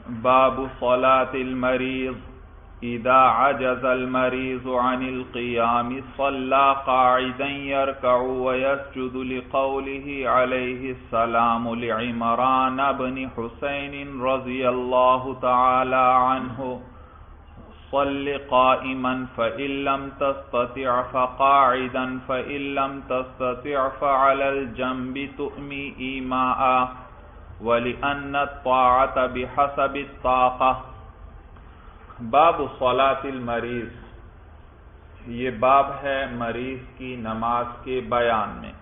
باب صلاة المريض إذا عجز المريض عن القيام صلى قاعدا يركع ويسجد لقوله عليه السلام لعمران بن حسين رضي الله تعالى عنه صل قائما فإن لم تستطع فقاعدا فإن لم تستطع فعلى الجنب تؤمي إيماء وَلِأَنَّ الطَّاعَةَ بِحَسَبِ الطَّاقَةِ باب صلاة المریض، یہ باب ہے مریض کی نماز کے بیان میں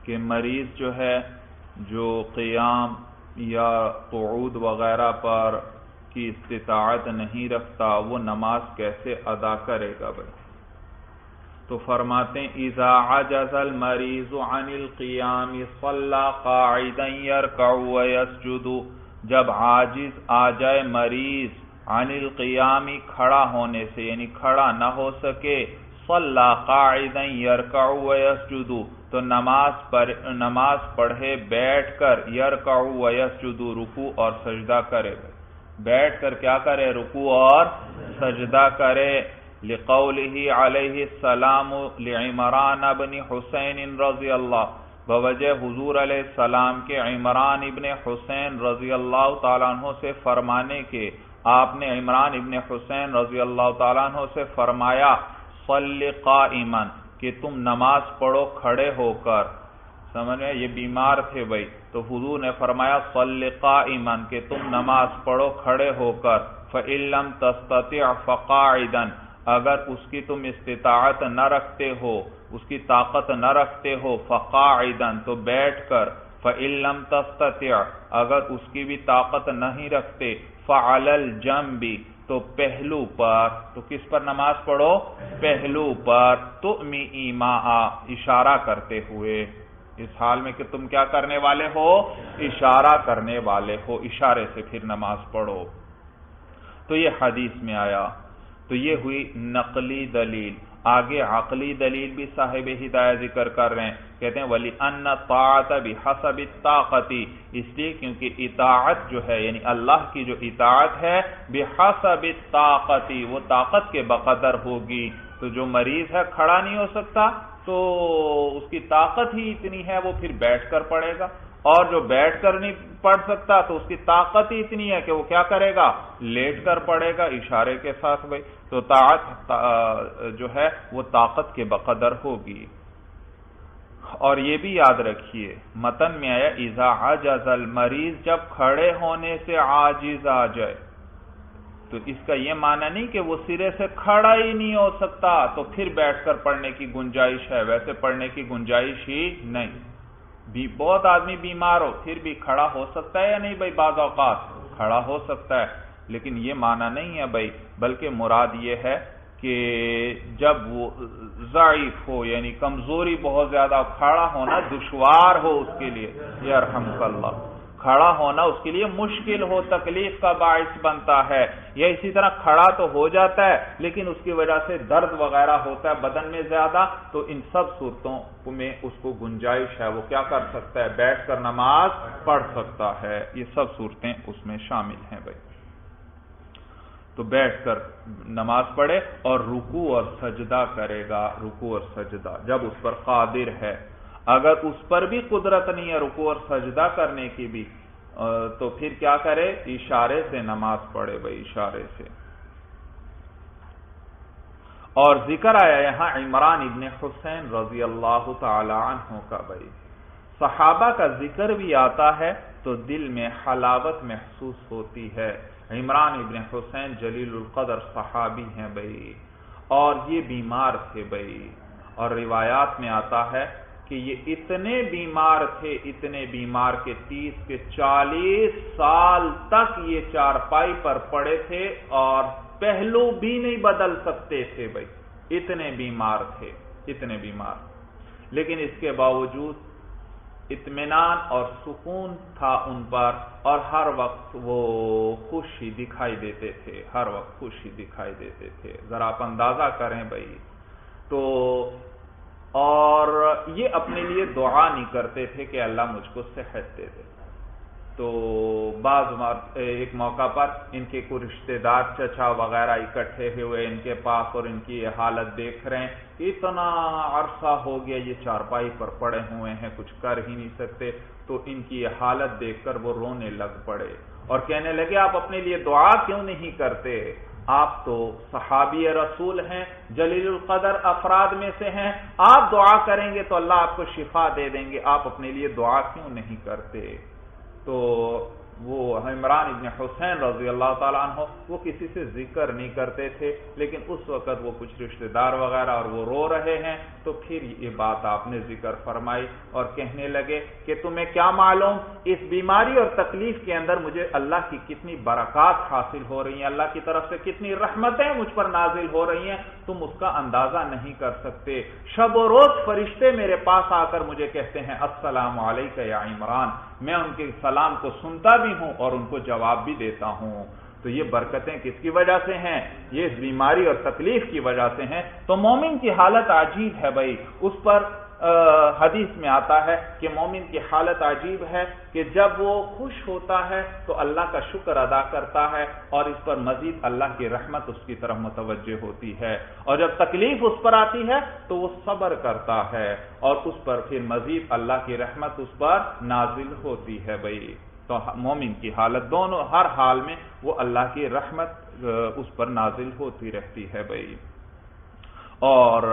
کہ مریض جو ہے جو قیام یا قعود وغیرہ پر کی استطاعت نہیں رکھتا وہ نماز کیسے ادا کرے گا بھائی؟ تو فرماتے ہیں اذا عجز المریض عن القیام صلی قاعدا یرکع ویسجد، جب عاجز آ جائے مریض عن القیام کھڑا ہونے سے، یعنی کھڑا نہ ہو سکے، صلی قاعدا یرکع ویسجد تو نماز پڑھے بیٹھ کر، یرکع ویسجد رکوع اور سجدہ کرے، بیٹھ کر کیا کرے؟ رکوع اور سجدہ کرے. لقوله علیہ السلام لعمران بن حسین رضی اللہ، بوجہ حضور علیہ السلام کے عمران ابن حسین رضی اللہ تعالیٰ عنہ سے فرمانے کے، آپ نے عمران ابن حسین رضی اللہ تعالیٰ عنہ سے فرمایا صلی قائما کہ تم نماز پڑھو کھڑے ہو کر. سمجھ میں؟ یہ بیمار تھے بھائی، تو حضور نے فرمایا صلی قائما کہ تم نماز پڑھو کھڑے ہو کر. فإن لم تستطع فقاعدا، اگر اس کی تم استطاعت نہ رکھتے ہو، اس کی طاقت نہ رکھتے ہو، فقاعدا تو بیٹھ کر. فإن لم تستطع، اگر اس کی بھی طاقت نہیں رکھتے، فعلى الجنب تو پہلو پر. تو کس پر نماز پڑھو؟ پہلو پر. تؤمی ایماء اشارہ کرتے ہوئے، اس حال میں کہ تم کیا کرنے والے ہو؟ اشارہ کرنے والے ہو، اشارے سے پھر نماز پڑھو. تو یہ حدیث میں آیا. تو یہ ہوئی نقلی دلیل. آگے عقلی دلیل بھی صاحب ہدایہ ذکر کر رہے ہیں، کہتے ہیں وَلِأَنَّ الطَّاعَةَ بِحَسَبِ الطَّاقَةِ، اس لیے کیونکہ اطاعت جو ہے یعنی اللہ کی جو اطاعت ہے بِحَسَبِ الطَّاقَةِ وہ طاقت کے بقدر ہوگی. تو جو مریض ہے کھڑا نہیں ہو سکتا تو اس کی طاقت ہی اتنی ہے وہ پھر بیٹھ کر پڑھے گا، اور جو بیٹھ کر نہیں پڑھ سکتا تو اس کی طاقت ہی اتنی ہے کہ وہ کیا کرے گا؟ لیٹ کر پڑھے گا اشارے کے ساتھ بھائی. تو طاعت جو ہے وہ طاقت کے بقدر ہوگی. اور یہ بھی یاد رکھیے متن میں آیا اذا عجز المریض، جب کھڑے ہونے سے عاجز آ جائے، تو اس کا یہ معنی نہیں کہ وہ سرے سے کھڑا ہی نہیں ہو سکتا تو پھر بیٹھ کر پڑھنے کی گنجائش ہے، ویسے پڑھنے کی گنجائش ہی نہیں. بھی بہت آدمی بیمار ہو پھر بھی کھڑا ہو سکتا ہے یا نہیں بھائی؟ بعض اوقات کھڑا ہو سکتا ہے، لیکن یہ معنی نہیں ہے بھائی، بلکہ مراد یہ ہے کہ جب وہ ضعیف ہو یعنی کمزوری بہت زیادہ، کھڑا ہونا دشوار ہو اس کے لیے، یرحمک اللہ، کھڑا ہونا اس کے لیے مشکل ہو، تکلیف کا باعث بنتا ہے. یا اسی طرح کھڑا تو ہو جاتا ہے لیکن اس کی وجہ سے درد وغیرہ ہوتا ہے بدن میں زیادہ، تو ان سب صورتوں میں اس کو گنجائش ہے، وہ کیا کر سکتا ہے؟ بیٹھ کر نماز پڑھ سکتا ہے. یہ سب صورتیں اس میں شامل ہیں بھائی. تو بیٹھ کر نماز پڑھے اور رکوع اور سجدہ کرے گا، رکوع اور سجدہ جب اس پر قادر ہے. اگر اس پر بھی قدرت نہیں ہے رکوع اور سجدہ کرنے کی بھی، تو پھر کیا کرے؟ اشارے سے نماز پڑھے بھائی، اشارے سے. اور ذکر آیا یہاں عمران ابن حسین رضی اللہ تعالی عنہ کا بھائی. صحابہ کا ذکر بھی آتا ہے تو دل میں حلاوت محسوس ہوتی ہے. عمران ابن حسین جلیل القدر صحابی ہیں بھائی، اور یہ بیمار تھے بھائی، اور روایات میں آتا ہے کہ یہ اتنے بیمار تھے، اتنے بیمار کے 30 کے 40 سال تک یہ چارپائی پر پڑے تھے اور پہلو بھی نہیں بدل سکتے تھے بھائی، اتنے بیمار تھے، اتنے بیمار. لیکن اس کے باوجود اطمینان اور سکون تھا ان پر، اور ہر وقت وہ خوشی دکھائی دیتے تھے، ہر وقت خوشی دکھائی دیتے تھے. ذرا آپ اندازہ کریں بھائی. تو اور یہ اپنے لیے دعا نہیں کرتے تھے کہ اللہ مجھ کو صحت دے دے، تو ایک موقع پر ان کے کوئی رشتہ دار چچا وغیرہ اکٹھے ہوئے ان کے پاس اور ان کی یہ حالت دیکھ رہے ہیں، اتنا عرصہ ہو گیا یہ چارپائی پر پڑے ہوئے ہیں، کچھ کر ہی نہیں سکتے، تو ان کی یہ حالت دیکھ کر وہ رونے لگ پڑے اور کہنے لگے آپ اپنے لیے دعا کیوں نہیں کرتے؟ آپ تو صحابی رسول ہیں، جلیل القدر افراد میں سے ہیں، آپ دعا کریں گے تو اللہ آپ کو شفا دے دیں گے، آپ اپنے لیے دعا کیوں نہیں کرتے؟ تو وہ عمران ابن حسین رضی اللہ تعالیٰ عنہ وہ کسی سے ذکر نہیں کرتے تھے، لیکن اس وقت وہ کچھ رشتہ دار وغیرہ اور وہ رو رہے ہیں، تو پھر یہ بات آپ نے ذکر فرمائی اور کہنے لگے کہ تمہیں کیا معلوم اس بیماری اور تکلیف کے اندر مجھے اللہ کی کتنی برکات حاصل ہو رہی ہیں، اللہ کی طرف سے کتنی رحمتیں مجھ پر نازل ہو رہی ہیں، تم اس کا اندازہ نہیں کر سکتے۔ شب و روز فرشتے میرے پاس آ کر مجھے کہتے ہیں السلام علیکہ یا عمران، میں ان کے سلام کو سنتا بھی ہوں اور ان کو جواب بھی دیتا ہوں۔ تو یہ برکتیں کس کی وجہ سے ہیں؟ یہ اس بیماری اور تکلیف کی وجہ سے ہیں۔ تو مومن کی حالت عجیب ہے بھائی، اس پر حدیث میں آتا ہے کہ مومن کی حالت عجیب ہے کہ جب وہ خوش ہوتا ہے تو اللہ کا شکر ادا کرتا ہے اور اس پر مزید اللہ کی رحمت اس کی طرف متوجہ ہوتی ہے، اور جب تکلیف اس پر آتی ہے تو وہ صبر کرتا ہے اور اس پر پھر مزید اللہ کی رحمت اس پر نازل ہوتی ہے بھائی۔ تو مومن کی حالت دونوں، ہر حال میں وہ اللہ کی رحمت اس پر نازل ہوتی رہتی ہے بھائی۔ اور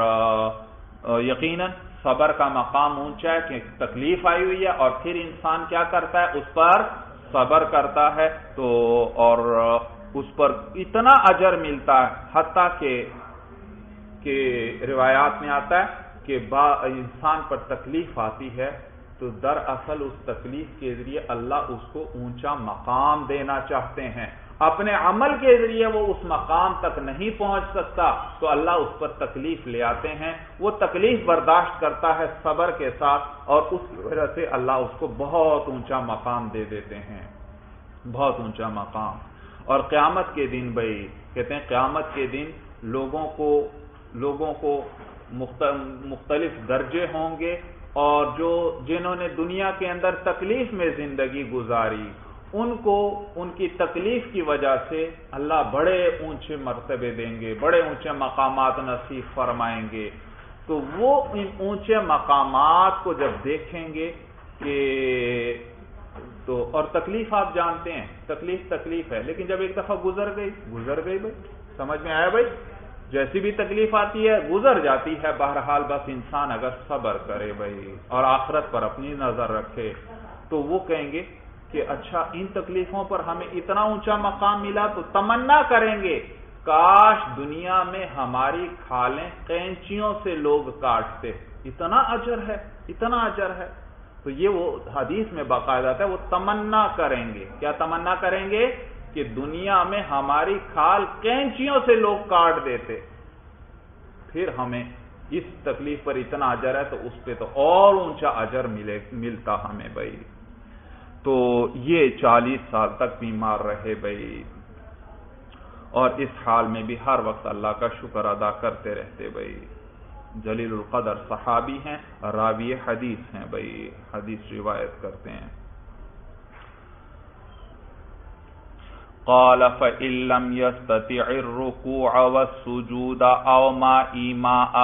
یقیناً صبر کا مقام اونچا ہے کہ تکلیف آئی ہوئی ہے اور پھر انسان کیا کرتا ہے؟ اس پر صبر کرتا ہے تو اور اس پر اتنا اجر ملتا ہے، حتیٰ کہ روایات میں آتا ہے کہ انسان پر تکلیف آتی ہے تو دراصل اس تکلیف کے ذریعے اللہ اس کو اونچا مقام دینا چاہتے ہیں، اپنے عمل کے ذریعے وہ اس مقام تک نہیں پہنچ سکتا تو اللہ اس پر تکلیف لے آتے ہیں، وہ تکلیف برداشت کرتا ہے صبر کے ساتھ اور اس کی وجہ سے اللہ اس کو بہت اونچا مقام دے دیتے ہیں، بہت اونچا مقام۔ اور قیامت کے دن بھائی کہتے ہیں قیامت کے دن لوگوں کو مختلف درجے ہوں گے، اور جنہوں نے دنیا کے اندر تکلیف میں زندگی گزاری ان کو ان کی تکلیف کی وجہ سے اللہ بڑے اونچے مرتبے دیں گے، بڑے اونچے مقامات نصیب فرمائیں گے۔ تو وہ ان اونچے مقامات کو جب دیکھیں گے کہ اور تکلیف آپ جانتے ہیں، تکلیف ہے، لیکن جب ایک دفعہ گزر گئی بھائی، سمجھ میں آیا بھائی؟ جیسی بھی تکلیف آتی ہے گزر جاتی ہے، بہرحال بس انسان اگر صبر کرے بھائی اور آخرت پر اپنی نظر رکھے تو وہ کہیں گے کہ اچھا ان تکلیفوں پر ہمیں اتنا اونچا مقام ملا تو تمنا کریں گے کاش دنیا میں ہماری کھالیں قینچیوں سے لوگ کاٹتے، اتنا اجر ہے۔ تو یہ وہ حدیث میں باقاعدہ ہے، وہ تمنا کریں گے، کیا تمنا کریں گے؟ کہ دنیا میں ہماری کھال قینچیوں سے لوگ کاٹ دیتے، پھر ہمیں اس تکلیف پر اتنا اجر ہے تو اس پہ تو اور اونچا اجر ملتا ہمیں بھائی۔ تو یہ 40 سال تک بیمار رہے بھائی، اور اس حال میں بھی ہر وقت اللہ کا شکر ادا کرتے رہتے بھائی۔ جلیل القدر صحابی ہیں، راوی حدیث ہیں بھائی، حدیث روایت کرتے ہیں۔ قال فإن لم يستطع الركوع والسجود أو ما إيماء،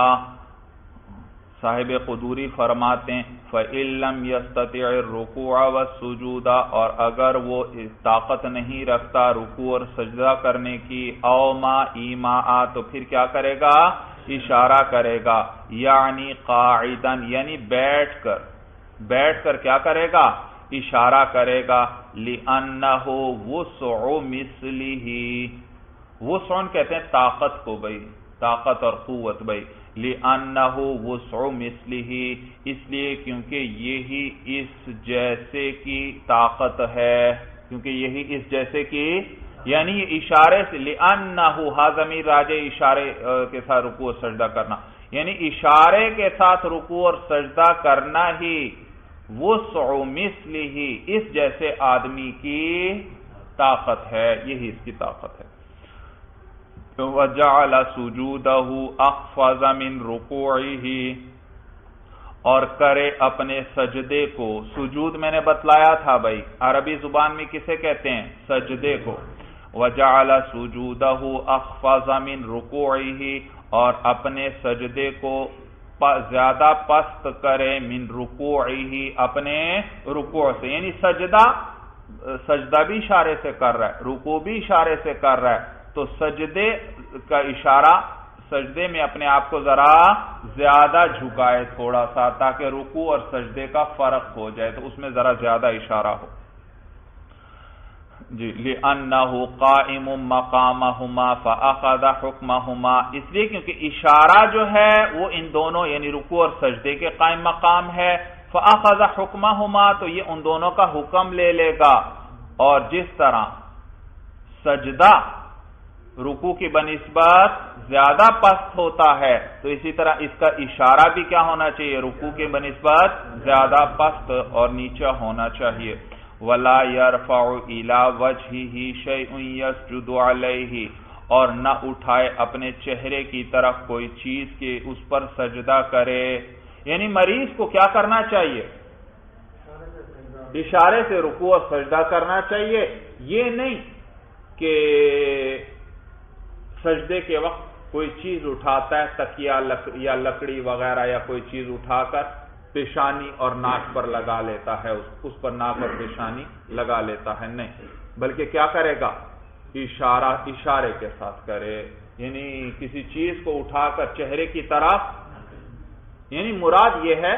صاحب قدوری فرماتے ہیں فإن لم يستطع الركوع والسجود، اور اگر وہ طاقت نہیں رکھتا رکوع اور سجدہ کرنے کی، او ما ایماء، تو پھر کیا کرے گا؟ اشارہ کرے گا، یعنی قاعدا، یعنی بیٹھ کر کیا کرے گا؟ اشارہ کرے گا، لِأَنَّهُ وُسْعُ مِثْلِهِ، وسع کہتے ہیں طاقت کو بھائی، طاقت اور قوت بھائی، لِأَنَّهُ وُسْعُ مِثْلِهِ، اس لیے کیونکہ یہی اس جیسے کی طاقت ہے، کیونکہ یہی اس جیسے کی، یعنی اشارے سے، لِأَنَّهُ ہا ضمیر راجع اشارے کے ساتھ رکوع اور سجدہ کرنا، یعنی اشارے کے ساتھ رکوع اور سجدہ کرنا ہی وسع مثلہ، اس جیسے آدمی کی طاقت ہے، یہی اس کی طاقت ہے۔ وَجَعَلَ سُجُودَهُ أَخْفَضَ مِنْ رُكُوعِهِ، اور کرے اپنے سجدے کو. سجود میں نے بتلایا تھا بھائی عربی زبان میں کسے کہتے ہیں؟ سجدے کو. وجعل سجودہ اخفض من رکوعہ اور اپنے سجدے کو زیادہ پست کرے من رکوعہ اپنے رکوع سے. یعنی سجدہ بھی اشارے سے کر رہا ہے، رکوع بھی اشارے سے کر رہا ہے، تو سجدے کا اشارہ، سجدے میں اپنے آپ کو ذرا زیادہ جھکائے تھوڑا سا، تاکہ رکوع اور سجدے کا فرق ہو جائے، تو اس میں ذرا زیادہ اشارہ ہو. جی لِأَنَّهُ قَائِمٌ مَقَامَهُمَا فَأَخَذَ حُكْمَهُمَا، اس لیے کیونکہ اشارہ جو ہے وہ ان دونوں یعنی رکوع اور سجدے کے قائم مقام ہے. فَأَخَذَ حُكْمَهُمَا تو یہ ان دونوں کا حکم لے لے گا. اور جس طرح سجدہ رکوع کی بنسبت زیادہ پست ہوتا ہے، تو اسی طرح اس کا اشارہ بھی کیا ہونا چاہیے؟ رکوع کی بنسبت زیادہ پست اور نیچا ہونا چاہیے. وَلَا يَرْفَعُ إِلَى وَجْهِهِ شَيْءٌ يَسْجُدُ عَلَيْهِ اور نہ اٹھائے اپنے چہرے کی طرف کوئی چیز کہ اس پر سجدہ کرے. یعنی مریض کو کیا کرنا چاہیے؟ اشارے سے رکوع اور سجدہ کرنا چاہیے. یہ نہیں کہ سجدے کے وقت کوئی چیز اٹھاتا ہے، تکیہ یا لکڑی وغیرہ یا کوئی چیز اٹھا کر پیشانی اور ناک پر لگا لیتا ہے، اس پر ناک اور پیشانی لگا لیتا ہے. نہیں، بلکہ کیا کرے گا؟ اشارے کے ساتھ کرے. یعنی کسی چیز کو اٹھا کر چہرے کی طرف، یعنی مراد یہ ہے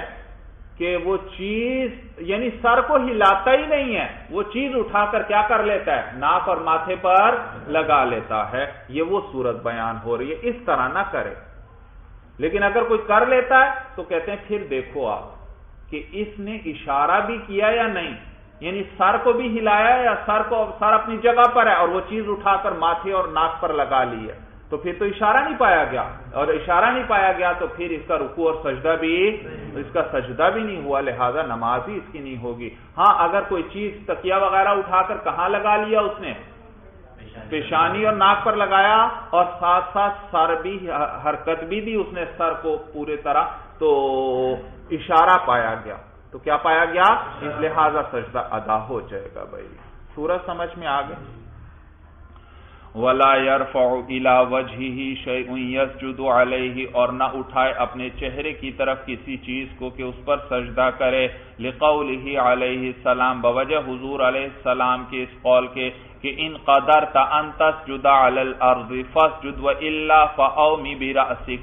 کہ وہ چیز یعنی سر کو ہلاتا ہی نہیں ہے، وہ چیز اٹھا کر کیا کر لیتا ہے؟ ناک اور ماتھے پر لگا لیتا ہے. یہ وہ صورت بیان ہو رہی ہے، اس طرح نہ کرے. لیکن اگر کوئی کر لیتا ہے تو کہتے ہیں پھر دیکھو آپ کہ اس نے اشارہ بھی کیا یا نہیں، یعنی سر کو بھی ہلایا یا سر اپنی جگہ پر ہے اور وہ چیز اٹھا کر ماتھے اور ناک پر لگا لی ہے، تو پھر تو اشارہ نہیں پایا گیا. اور اشارہ نہیں پایا گیا تو پھر اس کا رکوع اور سجدہ بھی، اس کا سجدہ بھی نہیں ہوا، لہذا نماز ہی اس کی نہیں ہوگی. ہاں اگر کوئی چیز تکیہ وغیرہ اٹھا کر کہاں لگا لیا اس نے؟ پیشانی اور ناک پر لگایا، اور ساتھ ساتھ سر بھی حرکت بھی دی اس نے سر کو پورے طرح، تو اشارہ پایا گیا. تو کیا پایا گیا؟ اس لہذا سجدہ ادا ہو جائے گا. بھائی سورج سمجھ میں آ گئی. وَلَا يَرْفَعُ إِلَى وَجْهِهِ شَيْءٌ يَسْجُدُ عَلَيْهِ اور نہ اٹھائے اپنے چہرے کی طرف کسی چیز کو کہ اس پر سجدہ کرے. لِقَوْلِهِ عَلَيْهِ السلام بوجہ حضور علیہ السلام کے اس قول کے کہ ان قدرت ان تسجد علی الارض فاسجد والا فاومی برأسک،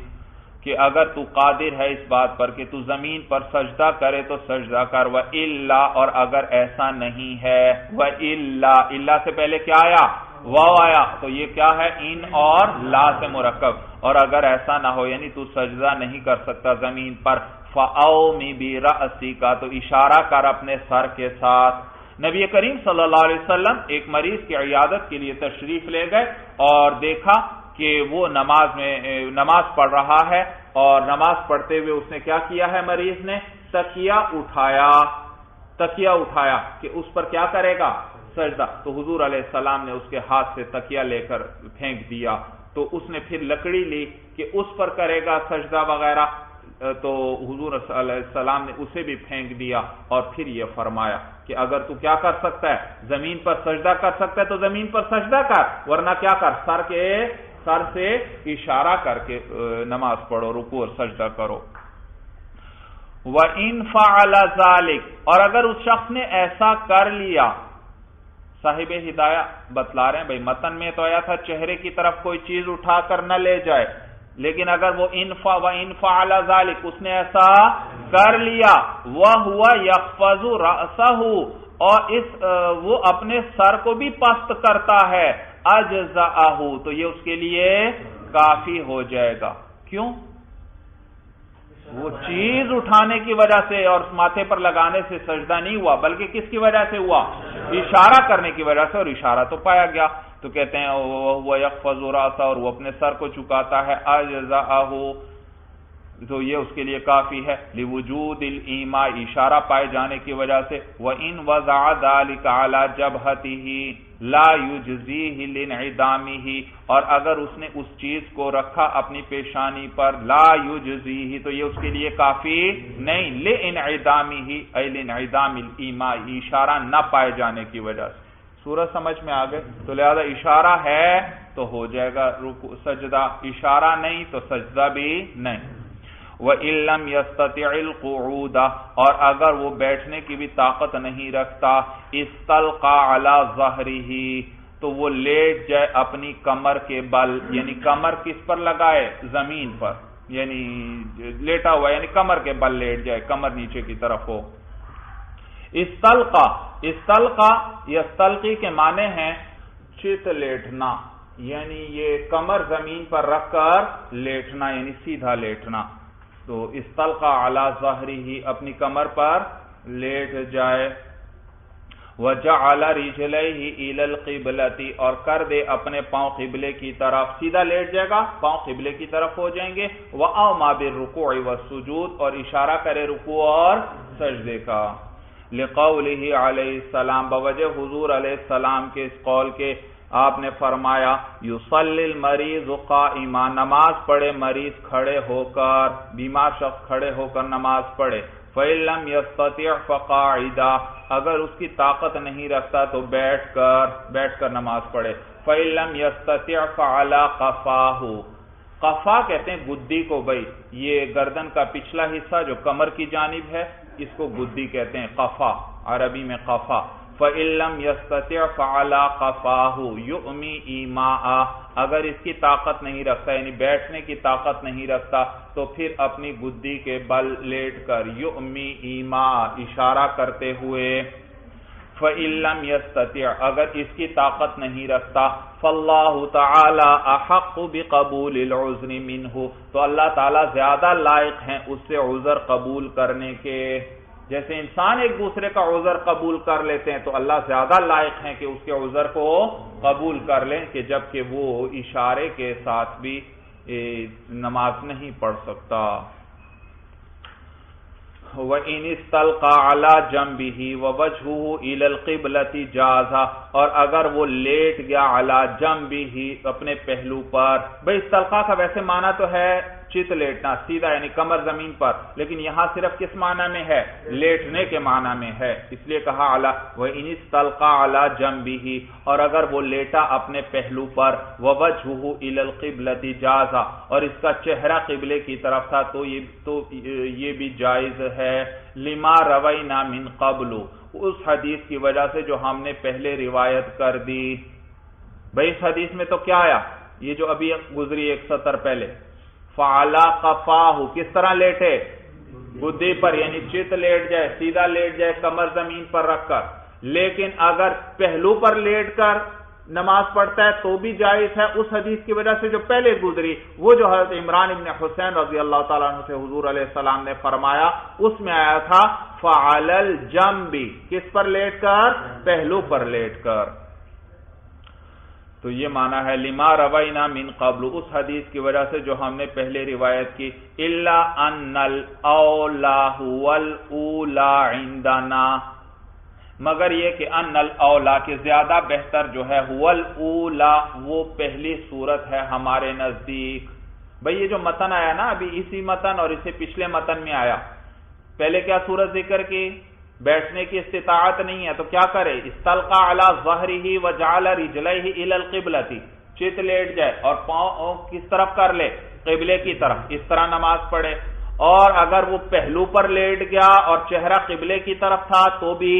کہ اگر تو قادر ہے اس بات پر کہ تو زمین پر سجدہ کرے تو سجدہ کر. والا اور اگر ایسا نہیں ہے، والا سے پہلے کیا آیا؟ واو آیا، تو یہ کیا ہے؟ ان اور لا سے مرکب. اور اگر ایسا نہ ہو یعنی تو سجدہ نہیں کر سکتا زمین پر، فاومی برأسک تو اشارہ کر اپنے سر کے ساتھ. نبی کریم صلی اللہ علیہ وسلم ایک مریض کی عیادت کے لیے تشریف لے گئے اور دیکھا کہ وہ نماز پڑھ رہا ہے، اور نماز پڑھتے ہوئے اس نے کیا کیا ہے؟ مریض نے تکیہ اٹھایا کہ اس پر کیا کرے گا؟ سجدہ. تو حضور علیہ السلام نے اس کے ہاتھ سے تکیہ لے کر پھینک دیا. تو اس نے پھر لکڑی لی کہ اس پر کرے گا سجدہ وغیرہ، تو حضور علیہ السلام نے اسے بھی پھینک دیا اور پھر یہ فرمایا کہ اگر تو کیا کر سکتا ہے؟ زمین پر سجدہ کر سکتا ہے تو زمین پر سجدہ کر، ورنہ کیا کر؟ سر سے اشارہ کر کے نماز پڑھو، رکوع اور سجدہ کرو. وَإِن فَعَلَ ذَلِكَ اور اگر اس شخص نے ایسا کر لیا، صاحب ہدایہ بتلا رہے ہیں بھائی متن میں تو آیا تھا چہرے کی طرف کوئی چیز اٹھا کر نہ لے جائے، لیکن اگر وہ وَإِن فَعَلَ ذَلِكَ اس نے ایسا کر لیا، وَهُوَ يَخْفَضُ رَأْسَهُ اور وہ اپنے سر کو بھی پست کرتا ہے، اجزاءہ تو یہ اس کے لیے کافی ہو جائے گا. کیوں؟ وہ چیز اٹھانے کی وجہ سے اور ماتھے پر لگانے سے سجدہ نہیں ہوا، بلکہ کس کی وجہ سے ہوا؟ اشارہ کرنے کی وجہ سے، اور اشارہ تو پایا گیا. تو کہتے ہیں وہ یخفض راسہ اور وہ اپنے سر کو چکاتا ہے، اجزاءہ تو یہ اس کے لیے کافی ہے. لوجود الایماء اشارہ پائے جانے کی وجہ سے. وَإِنْ وَضَعَ ذَلِكَ عَلَى جَبْهَتِهِ لا يجزیہ لانعدامہ، اور اگر اس نے اس چیز کو رکھا اپنی پیشانی پر لا یجزیہ تو یہ اس کے لیے کافی نہیں. لانعدامہ ای لانعدام الایماء اشارہ نہ پائے جانے کی وجہ سے. سورج سمجھ میں آ گئے؟ تو لہذا اشارہ ہے تو ہو جائے گا رکوع سجدہ، اشارہ نہیں تو سجدہ بھی نہیں. وَإِن لَّمْ يَسْتَطِعِ الْقُعُودَ، اور اگر وہ بیٹھنے کی بھی طاقت نہیں رکھتا، اسْتَلْقَى عَلَى ظَهْرِهِ تو وہ لیٹ جائے اپنی کمر کے بل، یعنی کمر کس پر لگائے؟ زمین پر، یعنی لیٹا ہوا یعنی کمر کے بل لیٹ جائے، کمر نیچے کی طرف ہو. استلقا یستلقی کے معنی ہیں چت لیٹنا، یعنی یہ کمر زمین پر رکھ کر لیٹنا، یعنی سیدھا لیٹنا. تو استلقا علی ظہرہ اپنی کمر پر لیٹ جائے. وجعل رجلیہ الی القبلۃ اور کر دے اپنے پاؤں قبلے کی طرف، سیدھا لیٹ جائے گا پاؤں قبلے کی طرف ہو جائیں گے. واوما بالرکوع والسجود اور اشارہ کرے رکوع اور سجدے کا. لقولہ علیہ السلام بوجہ حضور علیہ السلام کے اس قول کے آپ نے فرمایا یصلی المریض قائما، نماز پڑھے مریض کھڑے ہو کر، بیمار شخص کھڑے ہو کر نماز پڑھے. فإن لم يستطع فقاعدا، اگر اس کی طاقت نہیں رکھتا تو بیٹھ کر نماز پڑھے. فإن لم يستطع فعلى قفاه، قفا کہتے ہیں گدی کو، بھائی یہ گردن کا پچھلا حصہ جو کمر کی جانب ہے اس کو گدی کہتے ہیں، قفا عربی میں قفا. فإن لم يستطع فعلى قفاه يؤمي ایماء، اگر اس کی طاقت نہیں رکھتا یعنی بیٹھنے کی طاقت نہیں رکھتا تو پھر اپنی گدی کے بل لیٹ کر یؤمی ایماء اشارہ کرتے ہوئے. فإن لم يستطع اگر اس کی طاقت نہیں رکھتا فاللہ تعالی احق بقبول العذر منہ تو اللہ تعالی زیادہ لائق ہیں اس سے عذر قبول کرنے کے. جیسے انسان ایک دوسرے کا عذر قبول کر لیتے ہیں تو اللہ زیادہ لائق ہیں کہ اس کے عذر کو قبول کر لیں کہ جبکہ وہ اشارے کے ساتھ بھی نماز نہیں پڑھ سکتا. وَإِنِ اسْتَلْقَى عَلَى جَنْبِهِ وَوَجْهُهُ إِلَى الْقِبْلَةِ جَازَ اور اگر وہ لیٹ گیا عَلَى جَنْبِهِ اپنے پہلو پر. بھئی استلقاء کا ویسے معنی تو ہے چت لیٹنا سیدھا یعنی کمر زمین پر، لیکن یہاں صرف کس معنی میں ہے؟ لیٹنے کے معنی میں ہے، اس لیے کہا وَإِنِ اسْتَلْقَى عَلَى جَنْبِهِ اور اگر وہ لیٹا اپنے پہلو پر. وَوَجْهُهُ إِلَى الْقِبْلَةِ جَازَ اور اس کا چہرہ قبلے کی طرف تھا تو یہ بھی جائز ہے. لما روینا من قبل اس حدیث کی وجہ سے جو ہم نے پہلے روایت کر دی. بھئی اس حدیث میں تو کیا آیا؟ یہ جو ابھی گزری ایک سطر پہلے، فعلا قفاہ کس طرح لیٹے؟ گدی پر، یعنی چت لیٹ جائے سیدھا لیٹ جائے کمر زمین پر رکھ کر. لیکن اگر پہلو پر لیٹ کر نماز پڑھتا ہے تو بھی جائز ہے اس حدیث کی وجہ سے جو پہلے گزری، وہ جو حضرت عمران ابن حسین رضی اللہ تعالیٰ عنہ سے حضور علیہ السلام نے فرمایا اس میں آیا تھا فعلی الجنب کس پر لیٹ کر؟ پہلو پر لیٹ کر. تو یہ معنی ہے لما روینا من قبل اس حدیث کی وجہ سے جو ہم نے پہلے روایت کی. الا ان الاولا هو الاولا عندنا مگر یہ کہ ان الاولا کہ زیادہ بہتر جو ہے هو الاولا وہ پہلی صورت ہے ہمارے نزدیک. بھئی یہ جو متن آیا نا ابھی اسی متن اور اسے پچھلے متن میں آیا، پہلے کیا صورت ذکر کی؟ بیٹھنے کی استطاعت نہیں ہے تو کیا کرے؟ استلقى علی ظہرہ وجعل رجلیہ الی القبلۃ چت لیٹ جائے اور پاؤں کس طرف کر لے؟ قبلے کی طرف، اس طرح نماز پڑھے. اور اگر وہ پہلو پر لیٹ گیا اور چہرہ قبلے کی طرف تھا تو بھی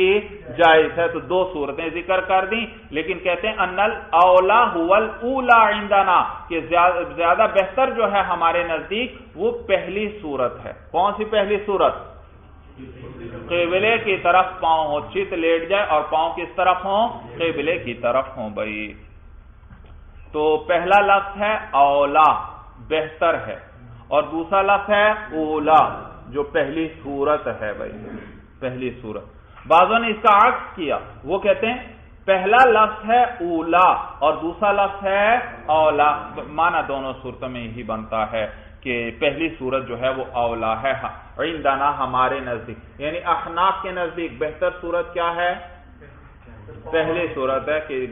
جائز ہے. تو دو صورتیں ذکر کر دیں، لیکن کہتے ہیں ان الاولا هو الاولا عندنا کہ زیادہ بہتر جو ہے ہمارے نزدیک وہ پہلی صورت ہے. کون سی پہلی صورت؟ قبلے کی طرف پاؤں ہو، چت لیٹ جائے اور پاؤں کس طرف ہوں؟ قبلے کی طرف ہوں. بھائی تو پہلا لفظ ہے اولا بہتر ہے اور دوسرا لفظ ہے اولا جو پہلی صورت ہے. بھائی پہلی صورت. بعضوں نے اس کا عکس کیا، وہ کہتے ہیں پہلا لفظ ہے اولا اور دوسرا لفظ ہے اولا. معنی دونوں صورتوں میں یہی بنتا ہے کہ پہلی صورت جو ہے وہ اولا ہے عندنا ہمارے نزدیک، یعنی احناف کے نزدیک بہتر صورت کیا ہے؟ پہلی صورت ہے کہ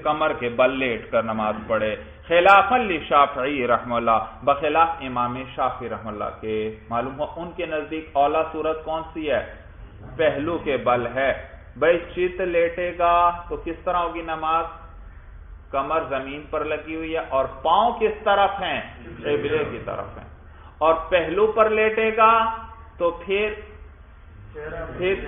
کمر کے بل لیٹ کر نماز پڑھے، خلافا للشافعی رحمہ اللہ، بخلاف امام شافعی رحمہ اللہ کے۔ معلوم ہو ان کے نزدیک اولا صورت کون سی ہے؟ پہلو کے بل ہے۔ بھائی چت لیٹے گا تو کس طرح ہوگی نماز؟ کمر زمین پر لگی ہوئی ہے اور پاؤں کس طرف ہیں؟ قبلے کی طرف ہیں۔ اور پہلو پر لیٹے گا تو پھر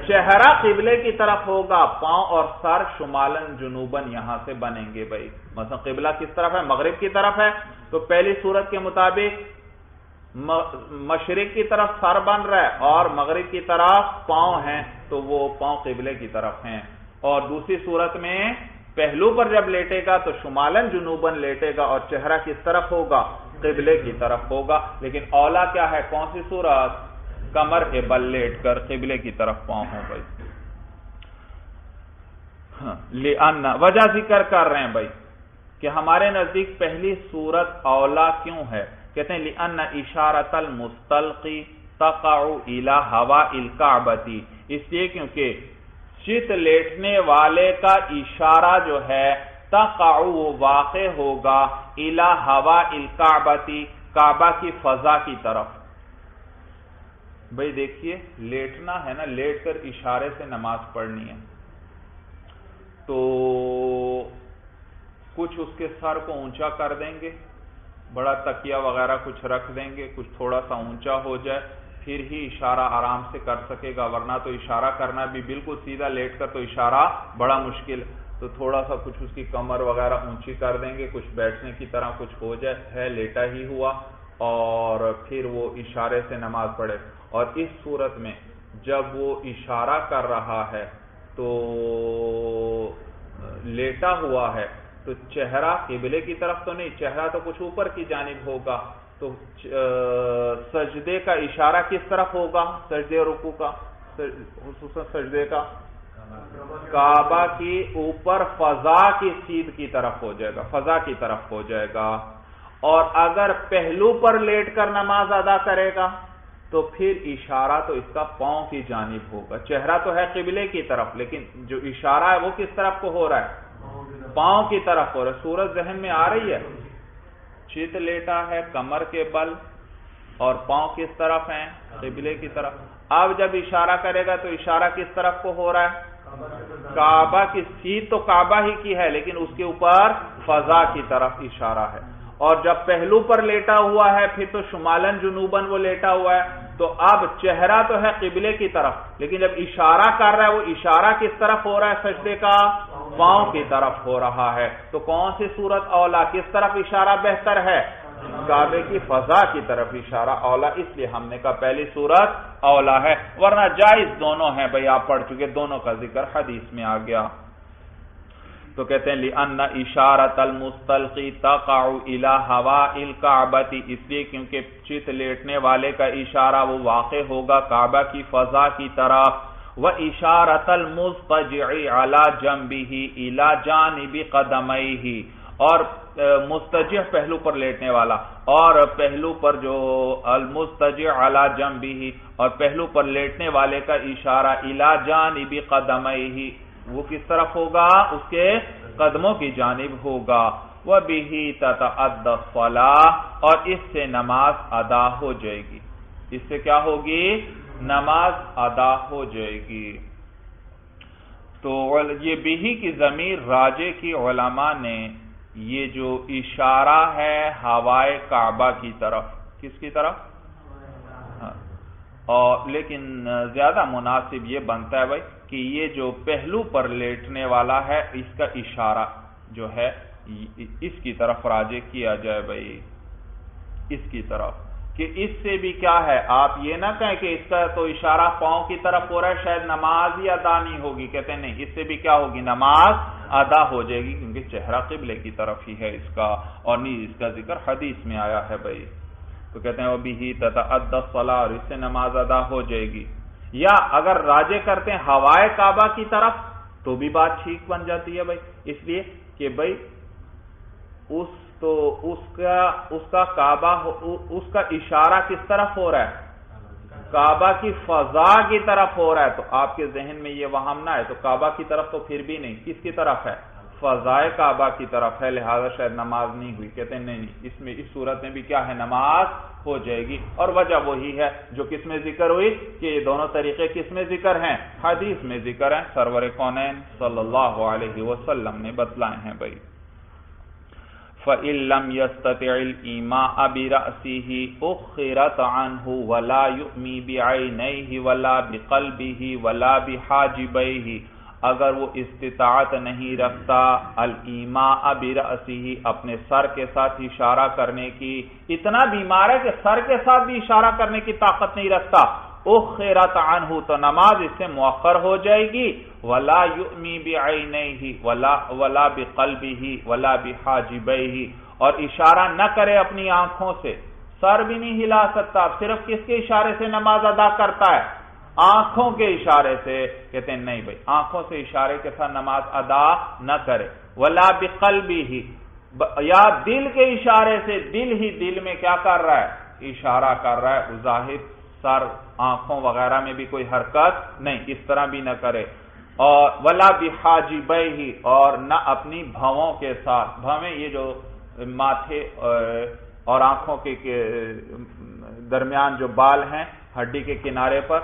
چہرہ قبلے کی طرف ہوگا، پاؤں اور سر شمالن جنوبن یہاں سے بنیں گے۔ بھائی مثلا قبلہ کس طرف ہے؟ مغرب کی طرف ہے، تو پہلی صورت کے مطابق مشرق کی طرف سر بن رہا ہے اور مغرب کی طرف پاؤں ہیں، تو وہ پاؤں قبلے کی طرف ہیں۔ اور دوسری صورت میں پہلو پر جب لیٹے گا تو شمالن جنوبن لیٹے گا اور چہرہ کس طرف ہوگا؟ قبلے کی طرف ہوگا۔ لیکن اولا کیا ہے؟ کون سی صورت؟ کمر کے بل لیٹ کر قبلے کی طرف پاؤں ہو۔ بھائی لأن وجہ ذکر کر رہے ہیں بھائی کہ ہمارے نزدیک پہلی صورت اولا کیوں ہے؟ کہتے ہیں لأن اشارۃ المستلقی تقع الی ہواء الکعبۃ، اس لیے کیونکہ چت لیٹنے والے کا اشارہ جو ہے تقع وہ واقع ہوگا الی ہواء الکعبۃ، کعبہ کی فضا کی طرف۔ بھئی دیکھیے لیٹنا ہے نا، لیٹ کر اشارے سے نماز پڑھنی ہے، تو کچھ اس کے سر کو اونچا کر دیں گے، بڑا تکیہ وغیرہ کچھ رکھ دیں گے، کچھ تھوڑا سا اونچا ہو جائے، پھر ہی اشارہ آرام سے کر سکے گا، ورنہ تو اشارہ کرنا بھی بالکل سیدھا لیٹ کر تو اشارہ بڑا مشکل، تو تھوڑا سا کچھ اس کی کمر وغیرہ اونچی کر دیں گے، کچھ بیٹھنے کی طرح کچھ ہو جائے، ہے لیٹا ہی ہوا، اور پھر وہ اشارے سے نماز پڑھے۔ اور اس صورت میں جب وہ اشارہ کر رہا ہے تو لیٹا ہوا ہے، تو چہرہ قبلے کی طرف تو نہیں، چہرہ تو کچھ اوپر کی جانب ہوگا، تو سجدے کا اشارہ کس طرف ہوگا؟ سجدے اور رکوع کا، خصوصاً سجدے کا کعبہ کی اوپر فضا کی سیدھ کی طرف ہو جائے گا، فضا کی طرف ہو جائے گا۔ اور اگر پہلو پر لیٹ کر نماز ادا کرے گا تو پھر اشارہ تو اس کا پاؤں کی جانب ہوگا، چہرہ تو ہے قبلے کی طرف لیکن جو اشارہ ہے وہ کس طرف کو ہو رہا ہے؟ پاؤں کی طرف ہو رہا ہے۔ صورت ذہن میں آ رہی ہے؟ چت لیٹا ہے کمر کے بل اور پاؤں کس طرف ہیں؟ قبلے کی طرف۔ اب جب اشارہ کرے گا تو اشارہ کس طرف کو ہو رہا ہے؟ کعبہ کی سیدھ تو کعبہ ہی کی ہے لیکن اس کے اوپر فضا کی طرف اشارہ ہے۔ اور جب پہلو پر لیٹا ہوا ہے پھر تو شمالن جنوبن وہ لیٹا ہوا ہے، تو اب چہرہ تو ہے قبلے کی طرف لیکن جب اشارہ کر رہا ہے وہ اشارہ کس طرف ہو رہا ہے؟ سجدے کا پاؤں کی طرف ہو رہا ہے۔ تو کون سی صورت اولا؟ کس طرف اشارہ بہتر ہے؟ کعبے کی فضا کی طرف اشارہ اولا، اس لیے ہم نے کہا پہلی صورت اولا ہے، ورنہ جائز دونوں ہیں۔ بھئی آپ پڑھ چکے، دونوں کا ذکر حدیث میں آ گیا۔ تو کہتے ہیں لأن اشارۃ المستلقی تقع الی ہواء الکعبۃ، اس لیے کیونکہ چت لیٹنے والے کا اشارہ وہ واقع ہوگا کعبہ کی فضا کی طرف۔ واشارۃ المضطجع علی جنبہ الی جانب قدمیہ، اور مستجع پہلو پر لیٹنے والا، اور پہلو پر جو المستجع علی جنبہ، اور پہلو پر لیٹنے والے کا اشارہ الی جانب قدمیہ، وہ کس طرف ہوگا؟ اس کے قدموں کی جانب ہوگا۔ وَبِهِ تَتَعَدَّ الصَّلَاةُ، اور اس سے نماز ادا ہو جائے گی۔ اس سے کیا ہوگی؟ نماز ادا ہو جائے گی۔ تو یہ بِهِ کی ضمیر راجع کی علماء نے یہ جو اشارہ ہے ہوائے کعبہ کی طرف، کس کی طرف؟ اور لیکن زیادہ مناسب یہ بنتا ہے بھائی کہ یہ جو پہلو پر لیٹنے والا ہے اس کا اشارہ جو ہے اس کی طرف راجع کیا جائے بھائی، اس کی طرف، کہ اس سے بھی کیا ہے، آپ یہ نہ کہیں کہ اس کا تو اشارہ پاؤں کی طرف ہو رہا ہے شاید نماز ہی ادا نہیں ہوگی، کہتے ہیں نہیں، اس سے بھی کیا ہوگی؟ نماز ادا ہو جائے گی، کیونکہ چہرہ قبلے کی طرف ہی ہے اس کا، اور نہیں اس کا ذکر حدیث میں آیا ہے بھائی۔ تو کہتے ہیں وَبِهِ تَتَعَدَّ الصَّلَاةُ، اور اس سے نماز ادا ہو جائے گی۔ یا اگر راجع کرتے ہیں ہوائے کعبہ کی طرف تو بھی بات ٹھیک بن جاتی ہے بھائی، اس لیے کہ بھائی اس کا کعبہ، اس کا اشارہ کس طرف ہو رہا ہے؟ کعبہ کی فضا کی طرف ہو رہا ہے. تو آپ کے ذہن میں یہ وہم نہ ہے، تو کعبہ کی طرف تو پھر بھی نہیں، کس کی طرف ہے؟ فضائے کعبہ کی طرف ہے، لہذا شاید نماز نہیں ہوئی. کہتے ہیں نہیں، اس صورت میں بھی کیا ہے؟ نماز ہو جائے گی. اور وجہ وہی ہے جو کس میں ذکر ہوئی کہ یہ دونوں طریقے کس میں ذکر ہیں؟ حدیث میں ذکر ہیں، سرور کونین صلی اللہ علیہ وسلم نے بتلائے ہیں. بھائی فَإِن لَّمْ يَسْتَطِعِ الْإِيمَاءَ بِرَأْسِهِ أُخِّرَتْ عَنْهُ وَلَا يُؤْمِي بِعَيْنَيْهِ وَلَا بِقَلْبِهِ وَلَا بِحَاجِبَيْهِ، اگر وہ استطاعت نہیں رکھتا الایماء برأسہ، اپنے سر کے ساتھ اشارہ کرنے کی، اتنا بیمار ہے کہ سر کے ساتھ بھی اشارہ کرنے کی طاقت نہیں رکھتا، اخرت عنہ، تو نماز اس سے مؤخر ہو جائے گی. ولا یؤمی بعینیہ ولا بقلبہ ولا بحاجبیہ، اور اشارہ نہ کرے اپنی آنکھوں سے، سر بھی نہیں ہلا سکتا. صرف کس کے اشارے سے نماز ادا کرتا ہے؟ آنکھوں کے اشارے سے. کہتے ہیں نہیں بھائی، آنکھوں سے اشارے کے ساتھ نماز ادا نہ کرے. ولا بقلبہ، یا دل کے اشارے سے، دل میں کیا کر رہا ہے؟ اشارہ کر رہا ہے. ظاہر سر، آنکھوں وغیرہ میں بھی کوئی حرکت نہیں، اس طرح بھی نہ کرے. اور ولا بحاجبیہ، اور نہ اپنی بھووں کے ساتھ. بھویں یہ جو ماتھے اور آنکھوں کے درمیان جو بال ہیں ہڈی کے کنارے پر،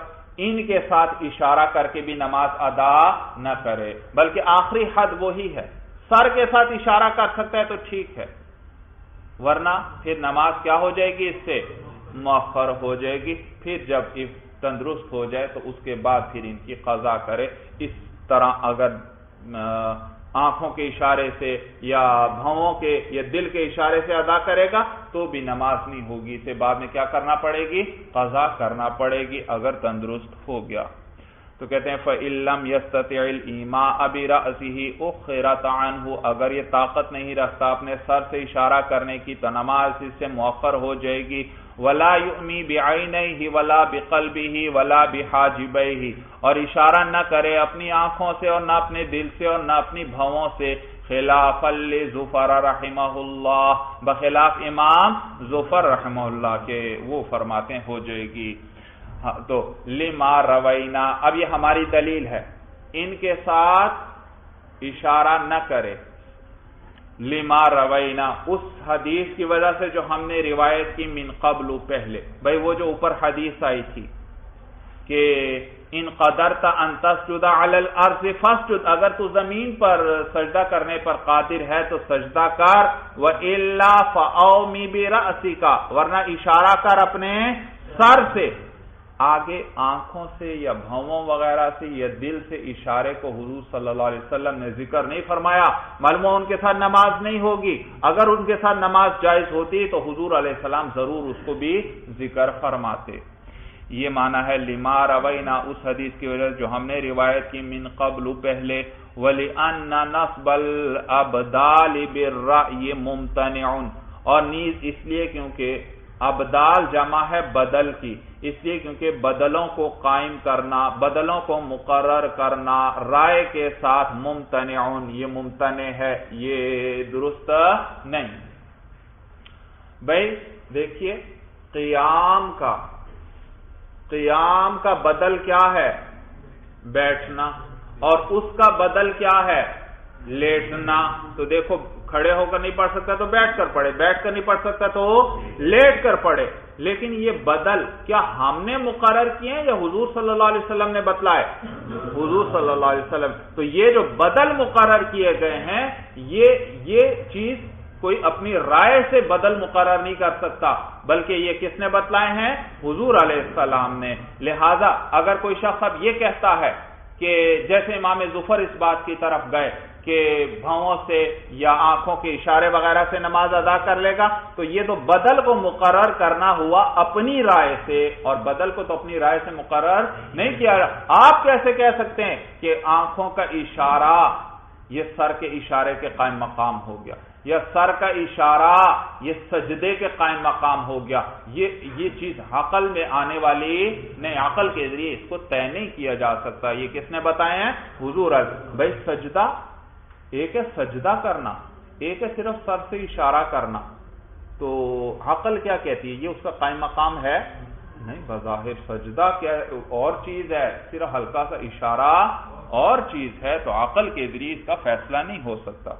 ان کے ساتھ اشارہ کر کے بھی نماز ادا نہ کرے، بلکہ آخری حد وہی ہے. سر کے ساتھ اشارہ کر سکتا ہے تو ٹھیک ہے، ورنہ پھر نماز کیا ہو جائے گی؟ اس سے مؤخر ہو جائے گی. پھر جب تندرست ہو جائے تو اس کے بعد پھر ان کی قضا کرے. اس طرح اگر آنکھوں کے اشارے سے یا بھووں کے یا دل کے اشارے سے ادا کرے گا تو بھی نماز نہیں ہوگی. اسے بعد میں کیا کرنا پڑے گی؟ قضا کرنا پڑے گی اگر تندرست ہو گیا. تو کہتے ہیں فَإِن لَّمْ يَسْتَطِعِ الْإِيمَاءَ بِرَأْسِهِ أُخِّرَتْ عَنْهُ، اگر یہ طاقت نہیں رکھتا اپنے سر سے اشارہ کرنے کی تو نماز اس سے مؤخر ہو جائے گی. وَلَا يُؤْمِي بِعَيْنَيْهِ وَلَا بِقَلْبِهِ وَلَا بِحَاجِبَيْهِ، اور اشارہ نہ کرے اپنی آنکھوں سے اور نہ اپنے دل سے اور نہ اپنی بھووں سے. خلاف لزفر رحمہ اللہ، بخلاف امام زفر رحمہ اللہ کے، وہ فرماتے ہیں ہو جائے گی. تو لما روینا، اب یہ ہماری دلیل ہے، ان کے ساتھ اشارہ نہ کرے. لما روینا، اس حدیث کی وجہ سے جو ہم نے روایت کی من قبل، پہلے. بھائی وہ جو اوپر حدیث آئی تھی کہ ان قدرت ان تسجد علی الارض فاسجد، اگر تو زمین پر سجدہ کرنے پر قادر ہے تو سجدہ کر. والا فاومی برأسک، ورنہ اشارہ کر اپنے سر سے. آگے آنکھوں سے یا بھووں وغیرہ سے یا دل سے اشارے کو حضور صلی اللہ علیہ وسلم نے ذکر نہیں فرمایا. معلوم ان کے ساتھ نماز نہیں ہوگی. اگر ان کے ساتھ نماز جائز ہوتی تو حضور علیہ السلام ضرور اس کو بھی ذکر فرماتے. یہ معنی ہے لما روینا، اس حدیث کی وجہ جو ہم نے روایت کی من قبل، پہلے. وَلِأَنَّ نَصْبَ الْأَبْدَالِ بِالرَّأْيِ مُمْتَنِعٌ، اور نیز اس لیے کیونکہ ابدال جمع ہے بدل کی، اس لیے کیونکہ بدلوں کو قائم کرنا، بدلوں کو مقرر کرنا رائے کے ساتھ ممتنعون، یہ ممتنع ہے، یہ درست نہیں. بھائی دیکھیے، قیام کا بدل کیا ہے؟ بیٹھنا. اور اس کا بدل کیا ہے؟ لیٹنا. تو دیکھو، کھڑے ہو کر نہیں پڑھ سکتا تو بیٹھ کر پڑھے، بیٹھ کر نہیں پڑھ سکتا تو لیٹ کر پڑھے. لیکن یہ بدل کیا ہم نے مقرر کیے ہیں یا حضور صلی اللہ علیہ وسلم نے بتلائے؟ حضور صلی اللہ علیہ وسلم. تو یہ جو بدل مقرر کیے گئے ہیں، یہ چیز کوئی اپنی رائے سے بدل مقرر نہیں کر سکتا، بلکہ یہ کس نے بتلائے ہیں؟ حضور علیہ السلام نے. لہذا اگر کوئی شخص اب یہ کہتا ہے کہ جیسے امام ظفر اس بات کی طرف گئے کہ بھووں سے یا آنکھوں کے اشارے وغیرہ سے نماز ادا کر لے گا، تو یہ تو بدل کو مقرر کرنا ہوا اپنی رائے سے، اور بدل کو تو اپنی رائے سے مقرر نہیں کیا. آپ کیسے کہہ سکتے ہیں کہ آنکھوں کا اشارہ یہ سر کے اشارے کے قائم مقام ہو گیا، یا سر کا اشارہ یہ سجدے کے قائم مقام ہو گیا؟ یہ چیز عقل میں آنے والی نہیں، عقل کے ذریعے اس کو طے نہیں کیا جا سکتا. یہ کس نے بتائے ہیں؟ حضور. بھائی سجدہ ایک ہے سجدہ کرنا، ایک ہے صرف سر سے اشارہ کرنا، تو عقل کیا کہتی ہے یہ اس کا قائم مقام ہے نہیں، بظاہر سجدہ کیا اور چیز ہے، صرف ہلکا سا اشارہ اور چیز ہے، تو عقل کے ذریعے اس کا فیصلہ نہیں ہو سکتا۔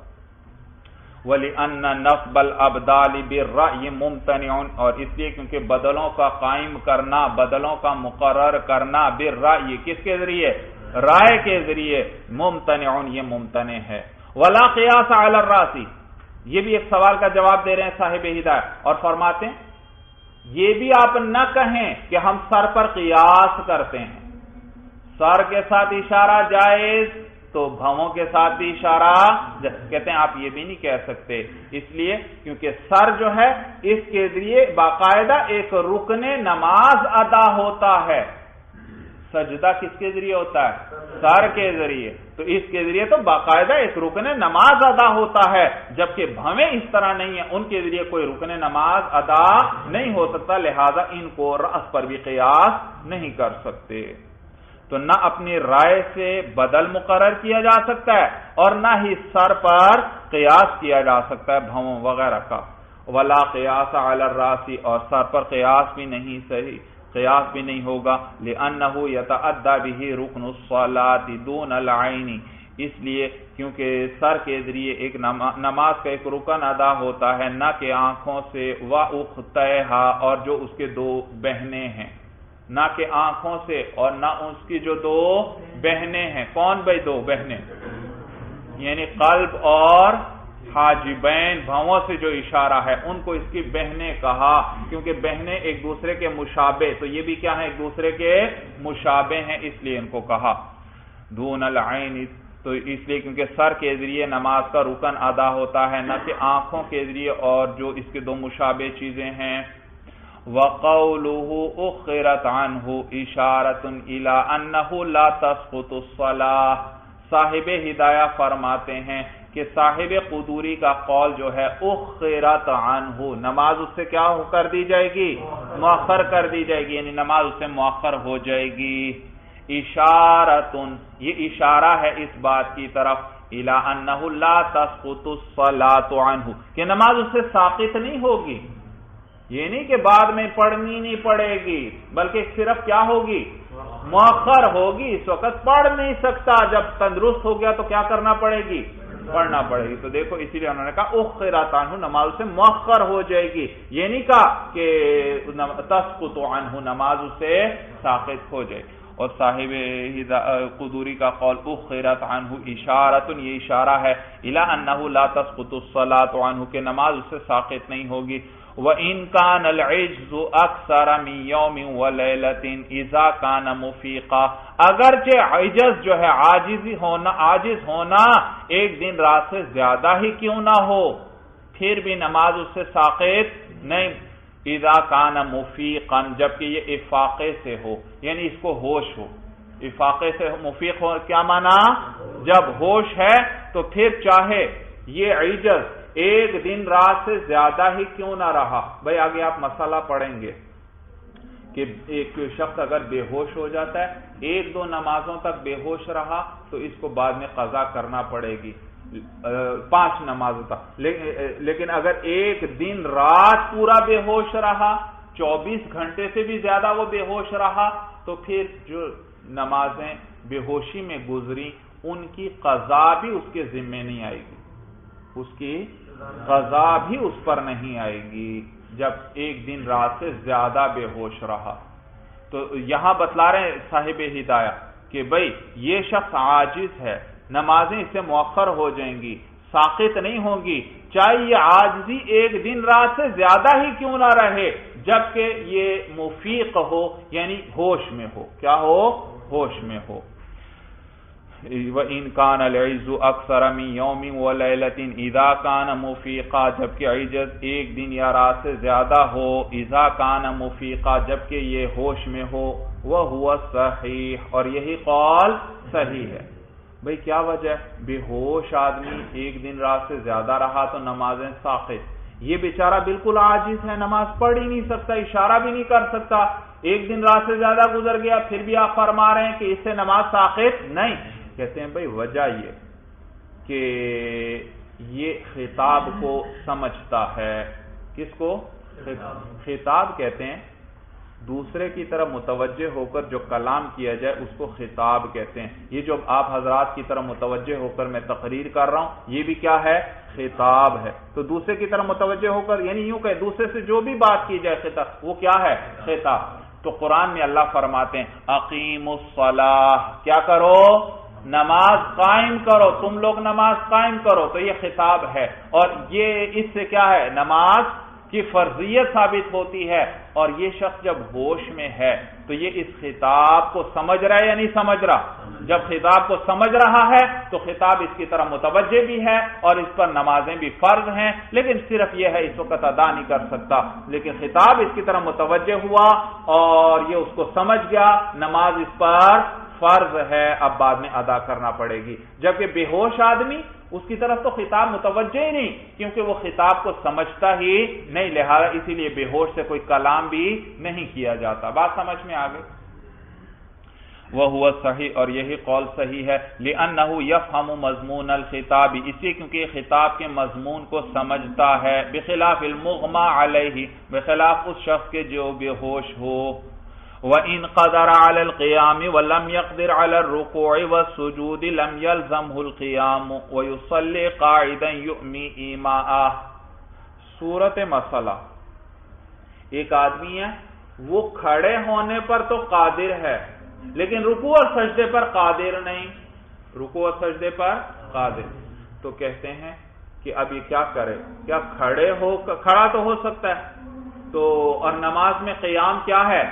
وَلِأَنَّ نَصْبَ الْأَبْدَالِ بِالرَّأْيِ مُمْتَنِعٌ، اور اس لیے کیونکہ بدلوں کا قائم کرنا، بدلوں کا مقرر کرنا، بالرأی کس کے ذریعے؟ رائے کے ذریعے، ممتنع یہ ممتنع ہے۔ وَلَا قِيَاسَ عَلَى الرَّاسِ، یہ بھی ایک سوال کا جواب دے رہے ہیں صاحب ہدایت، اور فرماتے ہیں یہ بھی آپ نہ کہیں کہ ہم سر پر قیاس کرتے ہیں، سر کے ساتھ اشارہ جائز تو بھووں کے ساتھ بھی اشارہ، کہتے ہیں آپ یہ بھی نہیں کہہ سکتے، اس لیے کیونکہ سر جو ہے اس کے ذریعے باقاعدہ ایک رکن نماز ادا ہوتا ہے، سجدہ کس کے ذریعے ہوتا ہے؟ سر کے ذریعے، تو اس کے ذریعے تو باقاعدہ ایک رکن نماز ادا ہوتا ہے، جبکہ بھویں اس طرح نہیں ہیں، ان کے ذریعے کوئی رکن نماز ادا نہیں ہو سکتا، لہذا ان کو رأس پر بھی قیاس نہیں کر سکتے۔ تو نہ اپنی رائے سے بدل مقرر کیا جا سکتا ہے اور نہ ہی سر پر قیاس کیا جا سکتا ہے بھووں وغیرہ کا۔ ولا قیاس علی الراس، اور سر پر قیاس بھی نہیں صحیح، قیاس بھی نہیں ہوگا، لأنه يتعدى به رکن الصلاة دون العین، اس لیے کیونکہ سر کے ذریعے ایک نماز کا ایک رکن ادا ہوتا ہے، نہ کہ آنکھوں سے، وَأُخْتَيْهَا، اور جو اس کے دو بہنیں ہیں، نہ کہ آنکھوں سے اور نہ اس کی جو دو بہنیں ہیں۔ کون بھائی دو بہنیں؟ یعنی قلب اور حاجبین، بھووں سے جو اشارہ ہے ان کو اس کی بہنیں کہا، کیونکہ بہنیں ایک دوسرے کے مشابہ، تو یہ بھی کیا ہیں؟ ایک دوسرے کے مشابہ ہیں، اس لیے ان کو کہا دون العین، تو اس لیے کیونکہ سر کے ذریعے نماز کا رکن ادا ہوتا ہے، نہ کہ آنکھوں کے ذریعے اور جو اس کے دو مشابہ چیزیں ہیں۔ وَقَوْلُهُ أُخِّرَتْ عَنْهُ إِشَارَةٌ إِلَىٰ أَنَّهُ لَا تَسْقُطُ الصَّلَاةُ، صاحب ہدایہ فرماتے ہیں کہ صاحب قدوری کا قول جو ہے اخرت عنہ، نماز اس سے کیا کر دی جائے گی؟ مؤخر کر دی جائے گی، یعنی نماز اس سے مؤخر ہو جائے گی۔ اشارتن، یہ اشارہ ہے اس بات کی طرف، الی انہ لا تسقط الصلاۃ عنہ، کہ نماز اس سے ساقط نہیں ہوگی، یہ نہیں کہ بعد میں پڑھنی نہیں پڑے گی، بلکہ صرف کیا ہوگی؟ مؤخر ہوگی، اس وقت پڑھ نہیں سکتا، جب تندرست ہو گیا تو کیا کرنا پڑے گی؟ پڑھنا پڑے گی۔ تو دیکھو اسی لیے انہوں نے کہا اخرت عنہ، نماز سے مؤخر ہو جائے گی، یہ نہیں کہا کہ تسقط عنہ، نماز اس سے ساقط ہو جائے گی۔ اور صاحب قدوری کا قول اخرت عنہ اشارۃ، یہ اشارہ ہے الی انہ لا تسقط الصلاۃ عنہ، کہ نماز اس سے ساقط نہیں ہوگی۔ وَإِن كَانَ الْعِجْزُ أَكْثَرَ مِنْ يَوْمٍ وَلَيْلَةٍ إِذَا كَانَ مُفِيقًا، اگرچہ عجز جو ہے عاجز ہونا ایک دن رات سے زیادہ ہی کیوں نہ ہو، پھر بھی نماز اس سے ساقط نہیں، اذا كان مفیقا، جبکہ یہ افاقے سے ہو، یعنی اس کو ہوش ہو، افاقے سے مفیق ہو کیا معنی؟ جب ہوش ہے تو پھر چاہے یہ عجز ایک دن رات سے زیادہ ہی کیوں نہ رہا۔ بھائی آگے آپ مسئلہ پڑھیں گے کہ ایک شخص اگر بے ہوش ہو جاتا ہے، ایک دو نمازوں تک بے ہوش رہا تو اس کو بعد میں قضا کرنا پڑے گی 5 نمازوں تک، لیکن اگر ایک دن رات پورا بے ہوش رہا، 24 گھنٹے سے بھی زیادہ وہ بے ہوش رہا، تو پھر جو نمازیں بے ہوشی میں گزری ان کی قضا بھی اس کے ذمے نہیں آئے گی، اس کی قضا بھی اس پر نہیں آئے گی جب ایک دن رات سے زیادہ بے ہوش رہا۔ تو یہاں بتلا رہے ہیں صاحب ہدایہ کہ بھئی یہ شخص عاجز ہے، نمازیں اس سے مؤخر ہو جائیں گی، ساقط نہیں ہوں گی، چاہے یہ عاجزی ایک دن رات سے زیادہ ہی کیوں نہ رہے، جبکہ یہ مفیق ہو، یعنی ہوش میں ہو، کیا ہو؟ ہوش میں ہو۔ وَإِن كَانَ الْعِجْزُ أَكْثَرَ مِنْ يَوْمٍ وَلَيْلَةٍ إِذَا كَانَ مُفِيقًا، جبکہ عجز ایک دن یا رات سے زیادہ ہو، إِذَا كَانَ مُفِيقًا، جبکہ یہ ہوش میں ہو، وَهُوَ الصَّحِيحُ، اور یہی قول صحیح ہے۔ بھئی کیا وجہ ہے؟ بے ہوش آدمی ایک دن رات سے زیادہ رہا تو نمازیں ساقط، یہ بیچارہ بالکل عاجز ہے، نماز پڑھ ہی نہیں سکتا، اشارہ بھی نہیں کر سکتا، ایک دن رات سے زیادہ گزر گیا، پھر بھی آپ فرما رہے ہیں کہ اس سے نماز ساقط نہیں۔ کہتے ہیں بھئی وجہ یہ کہ یہ خطاب کو سمجھتا ہے۔ کس کو؟ خطاب کہتے ہیں دوسرے کی طرف متوجہ ہو کر جو کلام کیا جائے اس کو خطاب کہتے ہیں۔ یہ جو آپ حضرات کی طرف متوجہ ہو کر میں تقریر کر رہا ہوں یہ بھی کیا ہے؟ خطاب ہے۔ تو دوسرے کی طرف متوجہ ہو کر یعنی یوں کہ دوسرے سے جو بھی بات کی جائے خطاب، وہ کیا ہے؟ خطاب۔ تو قرآن میں اللہ فرماتے ہیں اقیم الصلاۃ، کیا کرو؟ نماز قائم کرو، تم لوگ نماز قائم کرو، تو یہ خطاب ہے۔ اور یہ اس سے کیا ہے؟ نماز کی فرضیت ثابت ہوتی ہے۔ اور یہ شخص جب ہوش میں ہے تو یہ اس خطاب کو سمجھ رہا ہے یا نہیں سمجھ رہا؟ جب خطاب کو سمجھ رہا ہے تو خطاب اس کی طرح متوجہ بھی ہے اور اس پر نمازیں بھی فرض ہیں، لیکن صرف یہ ہے اس وقت ادا نہیں کر سکتا، لیکن خطاب اس کی طرح متوجہ ہوا اور یہ اس کو سمجھ گیا، نماز اس پر فرض ہے، اب بعد میں ادا کرنا پڑے گی۔ جبکہ بے ہوش آدمی اس کی طرف تو خطاب متوجہ ہی نہیں، کیونکہ وہ خطاب کو سمجھتا ہی نہیں، لہذا اسی لیے بے ہوش سے کوئی کلام بھی نہیں کیا جاتا۔ بات سمجھ میں آ گئی؟ وَهُوَ صحیح، اور یہی قول صحیح ہے، لِأَنَّهُ يَفْهَمُ مَضْمُونَ الْخِطَابِ، اس لیے کیونکہ یہ خطاب کے مضمون کو سمجھتا ہے، بخلاف المغمى علیہ، بخلاف اس شخص کے جو بے ہوش ہو۔ وَإِنْ قَدَرَ عَلَى الْقِيَامِ وَلَمْ يَقْدِرْ عَلَى الرُّكُوعِ وَالسُّجُودِ لَمْ يَلْزَمْهُ الْقِيَامُ وَيُصَلِّي قَاعِدًا يُؤْمِي إِيمَاءً۔ صورت مسئلہ، ایک آدمی ہے وہ کھڑے ہونے پر تو قادر ہے لیکن رکوع اور سجدے پر قادر نہیں، رکوع اور سجدے پر قادر، تو کہتے ہیں کہ اب یہ کیا کرے؟ کیا کھڑا تو ہو سکتا ہے تو، اور نماز میں قیام کیا ہے؟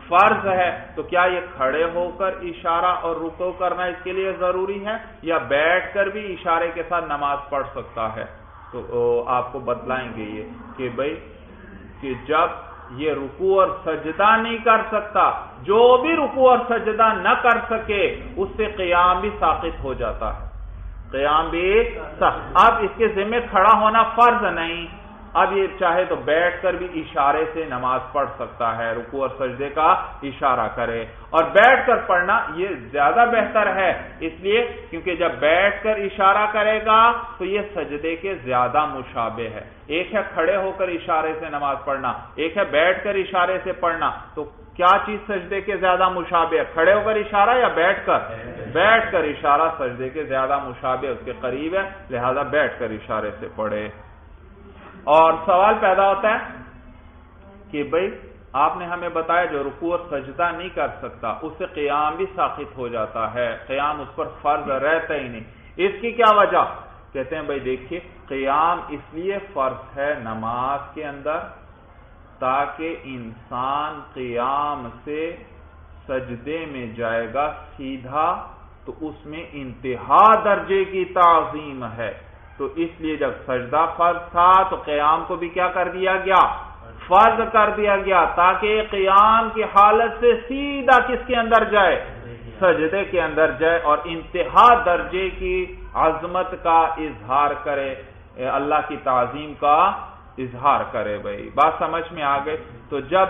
فرض ہے، تو کیا یہ کھڑے ہو کر اشارہ اور رکوع کرنا اس کے لیے ضروری ہے یا بیٹھ کر بھی اشارے کے ساتھ نماز پڑھ سکتا ہے؟ تو آپ کو بتلائیں گے یہ کہ بھئی کہ جب یہ رکوع اور سجدہ نہیں کر سکتا، جو بھی رکوع اور سجدہ نہ کر سکے اس سے قیام بھی ساقط ہو جاتا ہے، قیام بھی اب اس کے ذمہ کھڑا ہونا فرض نہیں، اب یہ چاہے تو بیٹھ کر بھی اشارے سے نماز پڑھ سکتا ہے، رکوع اور سجدے کا اشارہ کرے، اور بیٹھ کر پڑھنا یہ زیادہ بہتر ہے، اس لیے کیونکہ جب بیٹھ کر اشارہ کرے گا تو یہ سجدے کے زیادہ مشابہ ہے۔ ایک ہے کھڑے ہو کر اشارے سے نماز پڑھنا، ایک ہے بیٹھ کر اشارے سے پڑھنا، تو کیا چیز سجدے کے زیادہ مشابہ ہے؟ کھڑے ہو کر اشارہ یا بیٹھ کر؟ بیٹھ کر اشارہ سجدے کے زیادہ مشابہ، اس کے قریب ہے، لہذا بیٹھ کر اشارے سے پڑھے۔ اور سوال پیدا ہوتا ہے کہ بھئی آپ نے ہمیں بتایا جو رکوع اور سجدہ نہیں کر سکتا اس سے قیام بھی ساقط ہو جاتا ہے، قیام اس پر فرض رہتا ہی نہیں، اس کی کیا وجہ؟ کہتے ہیں بھئی دیکھیے قیام اس لیے فرض ہے نماز کے اندر تاکہ انسان قیام سے سجدے میں جائے گا سیدھا تو اس میں انتہا درجے کی تعظیم ہے، تو اس لیے جب سجدہ فرض تھا تو قیام کو بھی کیا کر دیا گیا؟ فرض کر دیا گیا، تاکہ قیام کی حالت سے سیدھا کس کے اندر جائے؟ سجدے کے اندر جائے اور انتہا درجے کی عظمت کا اظہار کرے، اللہ کی تعظیم کا اظہار کرے۔ بھائی بات سمجھ میں آ گئی؟ تو جب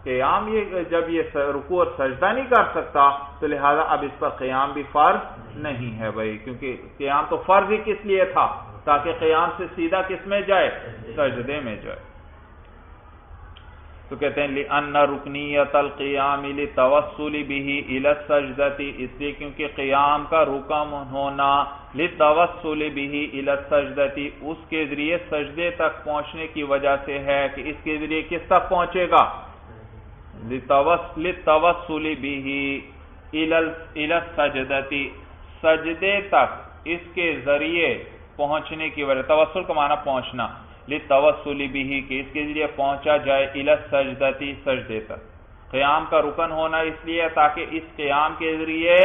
قیام جب یہ رکوع اور سجدہ نہیں کر سکتا تو لہذا اب اس پر قیام بھی فرض نہیں ہے بھائی، کیونکہ قیام تو فرض ہی کس لیے تھا؟ تاکہ قیام سے سیدھا کس میں جائے؟ سجدے میں جائے۔ تو کہتے ہیں لِأَنَّ رُكْنِيَّةَ الْقِيَامِ لِلتَّوَسُّلِ بِهِ إِلَى السَّجْدَةِ، اس لیے کیونکہ قیام کا رکن ہونا لِلتَّوَسُّلِ بِهِ إِلَى السَّجْدَةِ اس کے ذریعے سجدے تک پہنچنے کی وجہ سے ہے کہ اس کے ذریعے کس تک پہنچے گا؟ لِلتَّوَسُّلِ بِهِ إِلَى السَّجْدَةِ، سجدے تک اس کے ذریعے پہنچنے کی وجہ، توسل کا معنی پہنچنا، لِلتَّوَسُّلِ بِهِ کہ اس کے ذریعے پہنچا جائے إِلَى السَّجْدَةِ سجدے تک، قیام کا رکن ہونا اس لیے تاکہ اس قیام کے ذریعے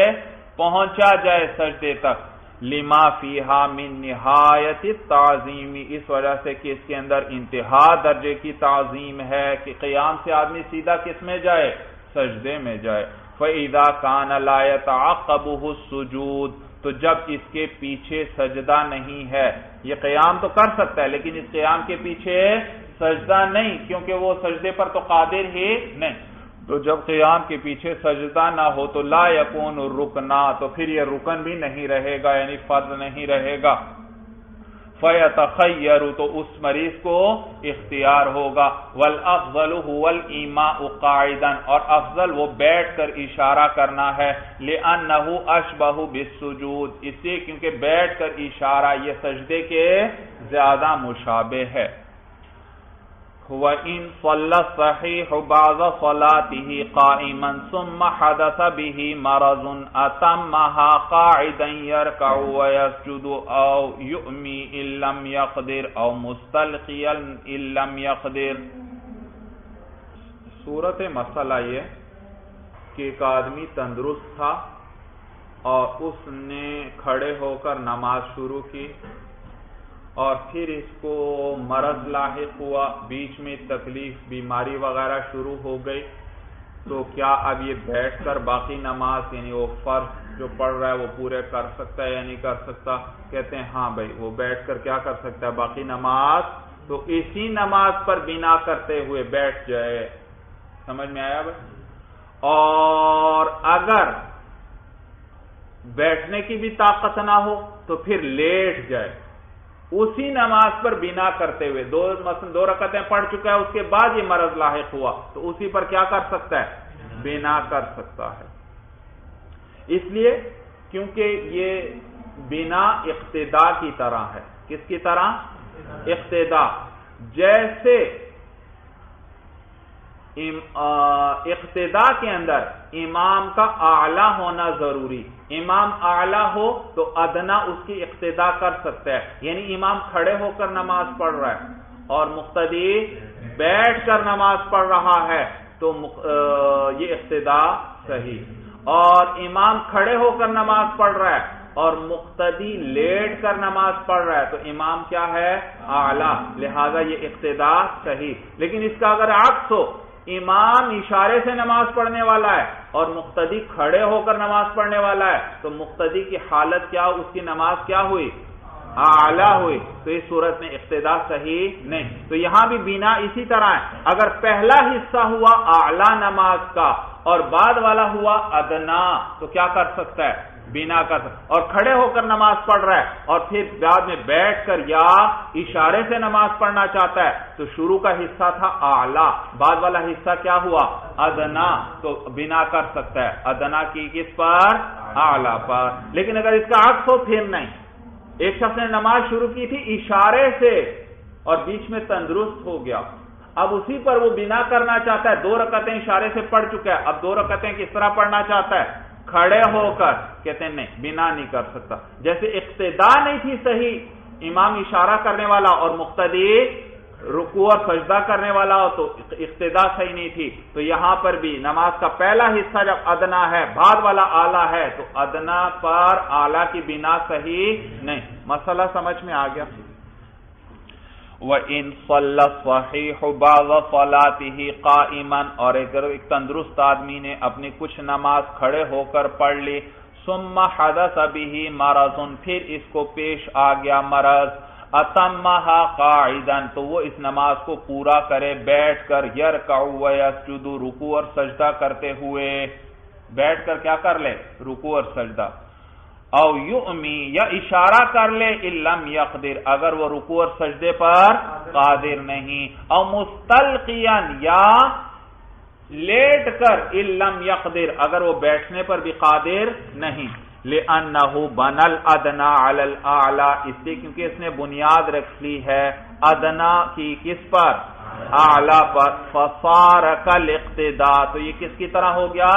پہنچا جائے سجدے تک، لِمَا فِيهَا مِن نِہَایَةِ التَّعْظِیمِ اس وجہ سے کہ اس کے اندر انتہا درجے کی تعظیم ہے کہ قیام سے آدمی سیدھا کس میں جائے؟ سجدے میں جائے۔ فَإِذَا كَانَ لَا يَتَعَقَّبُهُ السُّجُودُ تو جب اس کے پیچھے سجدہ نہیں ہے، یہ قیام تو کر سکتا ہے لیکن اس قیام کے پیچھے سجدہ نہیں، کیونکہ وہ سجدے پر تو قادر ہی نہیں، تو جب قیام کے پیچھے سجدہ نہ ہو تو لا یکون الرکنا، تو پھر یہ رکن بھی نہیں رہے گا، یعنی فرض نہیں رہے گا۔ فَيَتَخَيَّرُ تو اس مریض کو اختیار ہوگا، وَالْأَفْضَلُ هُوَ الْإِيمَاءُ قَاعِدًا اور افضل وہ بیٹھ کر اشارہ کرنا ہے، لِأَنَّهُ أَشْبَهُ بِالسُّجُودِ اس لیے کیونکہ بیٹھ کر اشارہ یہ سجدے کے زیادہ مشابہ ہے۔ وَإِن صَلَّى الصَّحِيحُ بَعْضَ صَلَاتِهِ قَائِمًا ثُمَّ حَدَثَ بِهِ مَرَضٌ أَتَمَّهَا قَاعِدًا يَرْكَعُ وَيَسْجُدُ أَوْ يُؤْمِي إِن لَّمْ يَقْدِرْ أَوْ مُسْتَلْقِيًا إِن لَّمْ يَقْدِرْ۔ صورت مسئلہ یہ کہ ایک آدمی تندرست تھا اور اس نے کھڑے ہو کر نماز شروع کی اور پھر اس کو مرض لاحق ہوا، بیچ میں تکلیف بیماری وغیرہ شروع ہو گئی، تو کیا اب یہ بیٹھ کر باقی نماز یعنی وہ فرض جو پڑھ رہا ہے وہ پورے کر سکتا ہے یا نہیں کر سکتا؟ کہتے ہیں ہاں بھائی وہ بیٹھ کر کیا کر سکتا ہے باقی نماز، تو اسی نماز پر بنا کرتے ہوئے بیٹھ جائے۔ سمجھ میں آیا بھائی؟ اور اگر بیٹھنے کی بھی طاقت نہ ہو تو پھر لیٹ جائے، اسی نماز پر بنا کرتے ہوئے مثلا 2 رکعتیں پڑھ چکا ہے، اس کے بعد یہ مرض لاحق ہوا تو اسی پر کیا کر سکتا ہے؟ بنا کر سکتا ہے۔ اس لیے کیونکہ یہ بنا اقتدا کی طرح ہے۔ کس کی طرح؟ اقتدا۔ جیسے اقتدا کے اندر امام کا اعلی ہونا ضروری، امام اعلی ہو تو ادنا اس کی اقتدا کر سکتا ہے، یعنی امام کھڑے ہو کر نماز پڑھ رہا ہے اور مقتدی بیٹھ کر نماز پڑھ رہا ہے تو یہ اقتدا صحیح، اور امام کھڑے ہو کر نماز پڑھ رہا ہے اور مقتدی لیٹ کر نماز پڑھ رہا ہے تو امام کیا ہے؟ اعلی، لہذا یہ اقتدا صحیح۔ لیکن اس کا اگر عکس ہو، امام اشارے سے نماز پڑھنے والا ہے اور مقتدی کھڑے ہو کر نماز پڑھنے والا ہے تو مقتدی کی حالت کیا، اس کی نماز کیا ہوئی؟ اعلی ہوئی، تو اس صورت میں اقتدا صحیح نہیں۔ تو یہاں بھی بنا اسی طرح ہے، اگر پہلا حصہ ہوا اعلی نماز کا اور بعد والا ہوا ادنا تو کیا کر سکتا ہے؟ بنا کر سکتا، اور کھڑے ہو کر نماز پڑھ رہا ہے اور پھر بعد میں بیٹھ کر یا اشارے سے نماز پڑھنا چاہتا ہے تو شروع کا حصہ تھا اعلی، بعد والا حصہ کیا ہوا؟ ادنا، تو بنا کر سکتا ہے ادنا کی کس پر؟ اعلی پر۔ لیکن اگر اس کا عکس ہو پھر نہیں، ایک شخص نے نماز شروع کی تھی اشارے سے اور بیچ میں تندرست ہو گیا، اب اسی پر وہ بنا کرنا چاہتا ہے، 2 رکعتیں اشارے سے پڑھ چکا ہے، اب 2 رکعتیں کس طرح پڑھنا چاہتا ہے؟ کھڑے ہو کر، کہتے ہیں نہیں، بنا نہیں کر سکتا۔ جیسے اقتدا نہیں تھی صحیح، امام اشارہ کرنے والا اور مقتدی رکوع اور سجدہ کرنے والا ہو تو اقتدا صحیح نہیں تھی، تو یہاں پر بھی نماز کا پہلا حصہ جب ادنا ہے بعد والا اعلی ہے تو ادنا پر اعلی کی بنا صحیح نہیں۔ مسئلہ سمجھ میں آ گیا؟ وَإِن صَلَّى الصَّحِيحُ بَعْضَ صَلَاتِهِ قَائِمًا اور ایک تندرست آدمی نے اپنی کچھ نماز کھڑے ہو کر پڑھ لی، ثُمَّ حَدَثَ بِهِ مَرَضٌ پھر اس کو پیش آ گیا مرض، أَتَمَّهَا قَاعِدًا تو وہ اس نماز کو پورا کرے بیٹھ کر، يَرْكَعُ وَيَسْجُدُ رکوع اور سجدہ کرتے ہوئے، بیٹھ کر کیا کر لے؟ رکوع اور سجدہ، او یؤمی یا اشارہ کر لے ان لم یقدر اگر وہ رکوع اور سجدے پر قادر نہیں، او مستلقیا یا لیٹ کر ان لم یقدر اگر وہ بیٹھنے پر بھی قادر نہیں، لأنہ بنى الادنى علی الاعلی اس لیے کیونکہ اس نے بنیاد رکھ لی ہے ادنا کی کس پر؟ اعلی پر، فصار کالاقتداء تو یہ کس کی طرح ہو گیا؟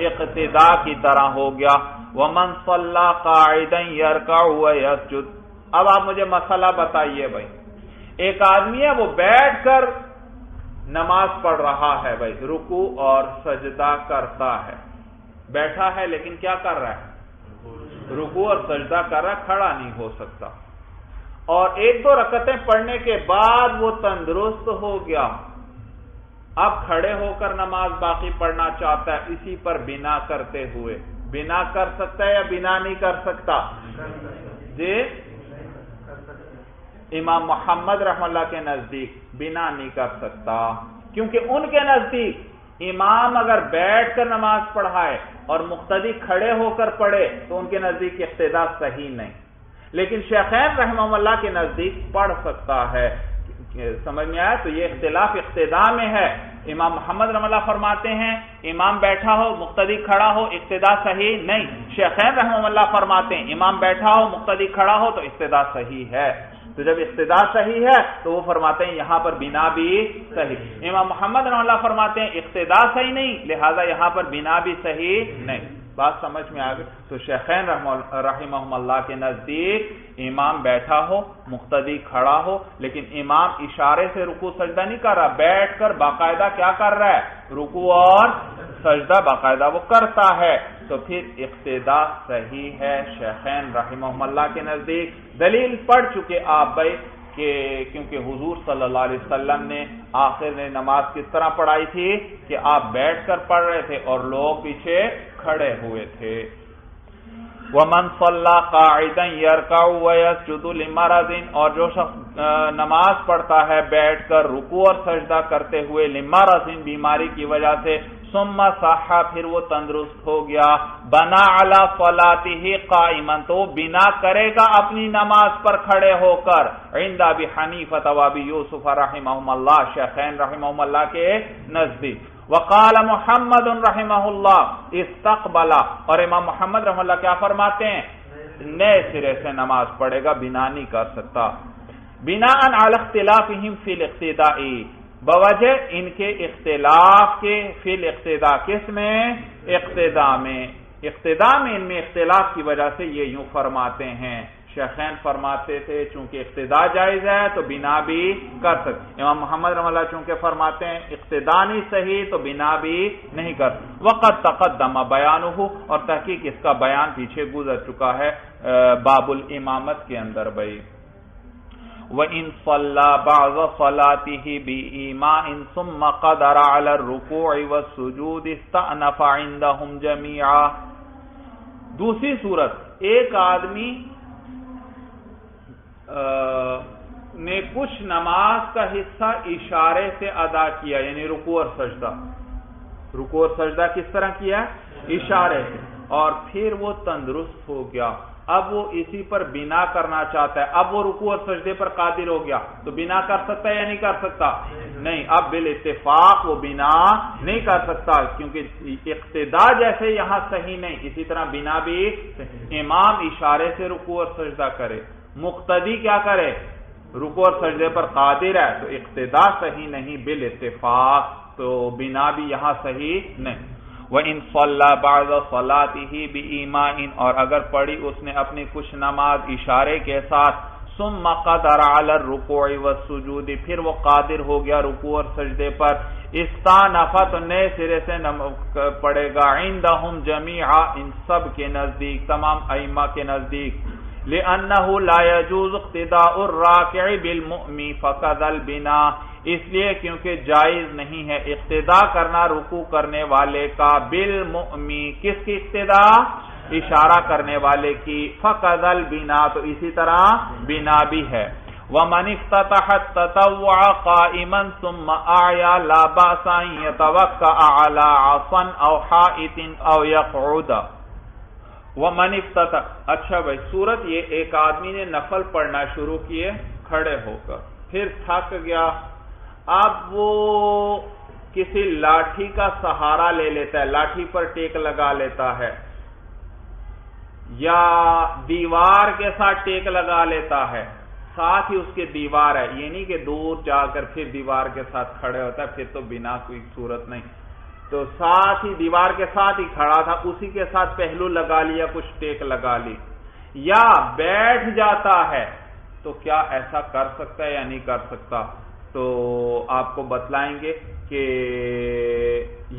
اقتداء کی طرح ہو گیا۔ وَمَنْ صَلَّى قَاعِدًا يَرْكَعُ وَيَسْجُدُ اب آپ مجھے مسئلہ بتائیے بھائی، ایک آدمی ہے وہ بیٹھ کر نماز پڑھ رہا ہے بھائی، رکوع اور سجدہ کرتا ہے، بیٹھا ہے لیکن کیا کر رہا ہے؟ رکوع اور سجدہ کر رہا ہے، کھڑا نہیں ہو سکتا، اور 1-2 رکعتیں پڑھنے کے بعد وہ تندرست ہو گیا، اب کھڑے ہو کر نماز باقی پڑھنا چاہتا ہے اسی پر بنا کرتے ہوئے، بنا کر سکتا ہے یا بنا نہیں کر سکتا؟ جی امام محمد رحم اللہ کے نزدیک بنا نہیں کر سکتا، کیونکہ ان کے نزدیک امام اگر بیٹھ کر نماز پڑھائے اور مقتدی کھڑے ہو کر پڑھے تو ان کے نزدیک اقتداء صحیح نہیں، لیکن شیخین رحمہ اللہ کے نزدیک پڑھ سکتا ہے. سمجھ میں آیا؟ تو یہ اختلاف اقتداء میں ہے. امام محمد رحمہ اللہ فرماتے ہیں امام بیٹھا ہو مقتدی کھڑا ہو اقتداء صحیح نہیں. شیخین رحمہ اللہ فرماتے ہیں امام بیٹھا ہو مقتدی کھڑا ہو تو اقتداء صحیح ہے. تو جب اقتداء صحیح ہے تو وہ فرماتے ہیں یہاں پر بنا بھی صحیح. امام محمد رحمہ اللہ فرماتے ہیں اقتداء صحیح نہیں لہذا یہاں پر بنا بھی صحیح نہیں. بات سمجھ میں آ گئی؟ تو شیخین رحمہم اللہ کے نزدیک امام بیٹھا ہو مقتدی کھڑا ہو لیکن امام اشارے سے رکوع سجدہ نہیں کر رہا، بیٹھ کر باقاعدہ کیا کر رہا ہے؟ رکوع اور سجدہ باقاعدہ وہ کرتا ہے، تو پھر اقتداء صحیح ہے شیخین رحمہم اللہ کے نزدیک. دلیل پڑھ چکے آپ بھائی کہ کیونکہ حضور صلی اللہ علیہ وسلم نے آخر میں نماز کس طرح پڑھائی تھی کہ آپ بیٹھ کر پڑھ رہے تھے اور لوگ پیچھے کھڑے ہوئے تھے. وَمَنْ صَلَّى قَاعِدًا يَرْكَعُ وَيَسْجُدُ لِمَرَضٍ، اور جو شخص نماز پڑھتا ہے بیٹھ کر رکوع اور سجدہ کرتے ہوئے لِمَرَضٍ بیماری کی وجہ سے، ثم صح پھر وہ تندرست ہو گیا، بنا علی صلاته قائما تو بنا کرے گا اپنی نماز پر کھڑے ہو کر. عند ابی حنیفہ و ابی یوسف رحمہم اللہ، شیخین رحمہم اللہ کے نزدیک. وقال محمد رحمہ اللہ استقبل، اور امام محمد رحمہ اللہ کیا فرماتے ہیں؟ نئے سرے سے نماز پڑھے گا، بنا نہیں کر سکتا. بناء علی اختلافہم فی الاقتداء، بوجہ ان کے اختلاف کے فی الاقتداء، کس میں؟ اقتداء میں. اقتداء میں ان میں اختلاف کی وجہ سے یہ یوں فرماتے ہیں. شیخین فرماتے تھے چونکہ اقتداء جائز ہے تو بنا بھی کر سکتے. امام محمد رحمہ اللہ چونکہ فرماتے ہیں اقتداء نہیں صحیح تو بنا بھی نہیں کر سکتے. وقد تقدم بیانہ، اور تحقیق اس کا بیان پیچھے گزر چکا ہے باب الامامت کے اندر بھائی. وَإِن صَلَّى بَعْضَ صَلَاتِهِ بِإِيمَاءٍ ثُمَّ قَدَرَ عَلَى الرُّكُوعِ وَالسُّجُودِ اسْتَأْنَفَ عِندَهُمْ جَمِيعًا. دوسری صورت، ایک آدمی نے کچھ نماز کا حصہ اشارے سے ادا کیا، یعنی رکوع اور سجدہ. رکوع اور سجدہ کس طرح کیا؟ اشارے سے. اور پھر وہ تندرست ہو گیا، اب وہ اسی پر بنا کرنا چاہتا ہے. اب وہ رکوع اور سجدے پر قادر ہو گیا تو بنا کر سکتا ہے یا نہیں کر سکتا؟ نہیں. اب بالاتفاق وہ بنا نہیں کر سکتا کیونکہ اقتداء جیسے یہاں صحیح نہیں، اسی طرح بنا بھی. امام اشارے سے رکوع اور سجدہ کرے، مقتدی کیا کرے؟ رکوع اور سجدے پر قادر ہے تو اقتداء صحیح نہیں بالاتفاق، تو بنا بھی یہاں صحیح نہیں. وَإِن صَلَّى بَعْضَ صَلَاتِهِ بِإِيمَاءٍ، اور اگر پڑھی اس نے اپنی کچھ نماز اشارے کے ساتھ، ثُمَّ قَدَرَ عَلَى الرُّكُوعِ وَالسُّجُودِ پھر وہ قادر ہو گیا رکوع اور سجدے پر، استانفا تو نئے سرے سے پڑھے گا، عندهم جميعا ان سب کے نزدیک، تمام ائمہ کے نزدیک. لِأَنَّهُ لَا يَجُوزُ اقْتِدَاءُ الرَّاكِعِ بِالْمُؤْمِ فَكَذَا الْبِنَاءُ، اس لیے کیونکہ جائز نہیں ہے اقتداء کرنا رکوع کرنے والے کا بالمؤمن، کس کی اقتداء؟ اشارہ کرنے والے کی. فَكَذَا الْبِنَاءُ تو اسی طرح بنا بھی ہے. وَمَنِ افتتح التطوع قائما ثم أعيا لا بأس أن يتوكأ على عصا أو حائط أو يقعد. وَمَنِ افتتح، اچھا بھائی صورت یہ ایک آدمی نے نفل پڑھنا شروع کیے کھڑے ہو کر، پھر تھک گیا، اب وہ کسی لاٹھی کا سہارا لے لیتا ہے، لاٹھی پر ٹیک لگا لیتا ہے یا دیوار کے ساتھ ٹیک لگا لیتا ہے، ساتھ ہی اس کے دیوار ہے، یہ نہیں کہ دور جا کر پھر دیوار کے ساتھ کھڑے ہوتا ہے، پھر تو بنا کوئی صورت نہیں. تو ساتھ ہی دیوار کے ساتھ ہی کھڑا تھا، اسی کے ساتھ پہلو لگا لیا، کچھ ٹیک لگا لی، یا بیٹھ جاتا ہے تو کیا ایسا کر سکتا ہے یا نہیں کر سکتا؟ تو آپ کو بتلائیں گے کہ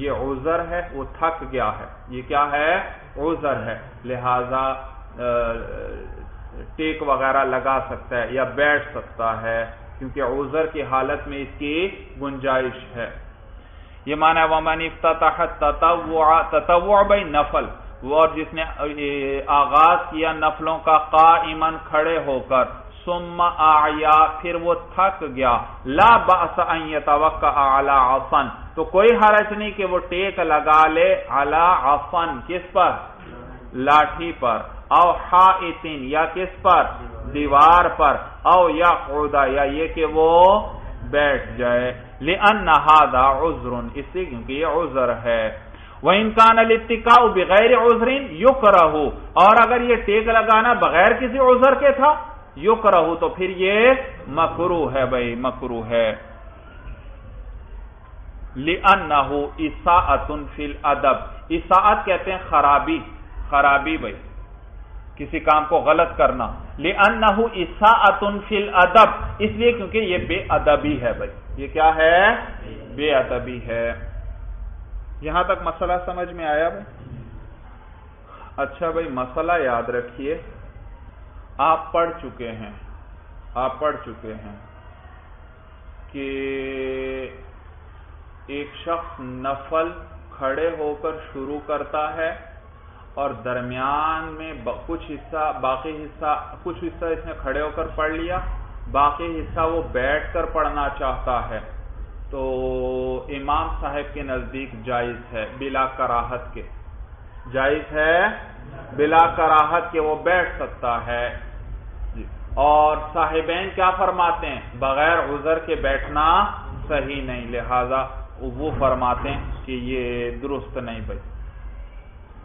یہ عذر ہے، وہ تھک گیا ہے، یہ کیا ہے؟ عذر ہے، لہذا ٹیک وغیرہ لگا سکتا ہے یا بیٹھ سکتا ہے کیونکہ عذر کی حالت میں اس کی گنجائش ہے. یہ معنی ہے وَمَنِ افتتح تطوع بھائی نفل، اور جس نے آغاز کیا نفلوں کا قائما کھڑے ہو کر، ثم اعیا پھر وہ تھک گیا، لا بأس ان يتوکأ علی عصا تو کوئی حرج نہیں کہ وہ ٹیک لگا لے، علی عصا کس پر؟ لاٹھی پر، او حائطن یا کس پر دیوار پر او یقعد یا یہ کہ وہ بیٹھ جائے لأن هذا عذر اس لیے کیونکہ یہ عذر ہے وَإِنْ كَانَ الاتقاء بغیر عذر یکرہ اور اگر یہ ٹیک لگانا بغیر کسی عذر کے تھا یکرہ تو پھر یہ مکروہ ہے بھائی مکروہ ہے لأنه اساءۃ فی الادب اساءت کہتے ہیں خرابی بھائی کسی کام کو غلط کرنا لأنه اساءۃ فی الادب اس لیے کیونکہ یہ بے ادبی ہے بھائی یہ کیا ہے بے ادبی ہے یہاں تک مسئلہ سمجھ میں آیا بھائی اچھا بھائی مسئلہ یاد رکھیے آپ پڑھ چکے ہیں کہ ایک شخص نفل کھڑے ہو کر شروع کرتا ہے اور درمیان میں کچھ حصہ اس نے کھڑے ہو کر پڑھ لیا باقی حصہ وہ بیٹھ کر پڑھنا چاہتا ہے تو امام صاحب کے نزدیک جائز ہے بلا کراہت کے وہ بیٹھ سکتا ہے اور صاحبین کیا فرماتے ہیں بغیر عذر کے بیٹھنا صحیح نہیں لہذا وہ فرماتے ہیں کہ یہ درست نہیں بھائی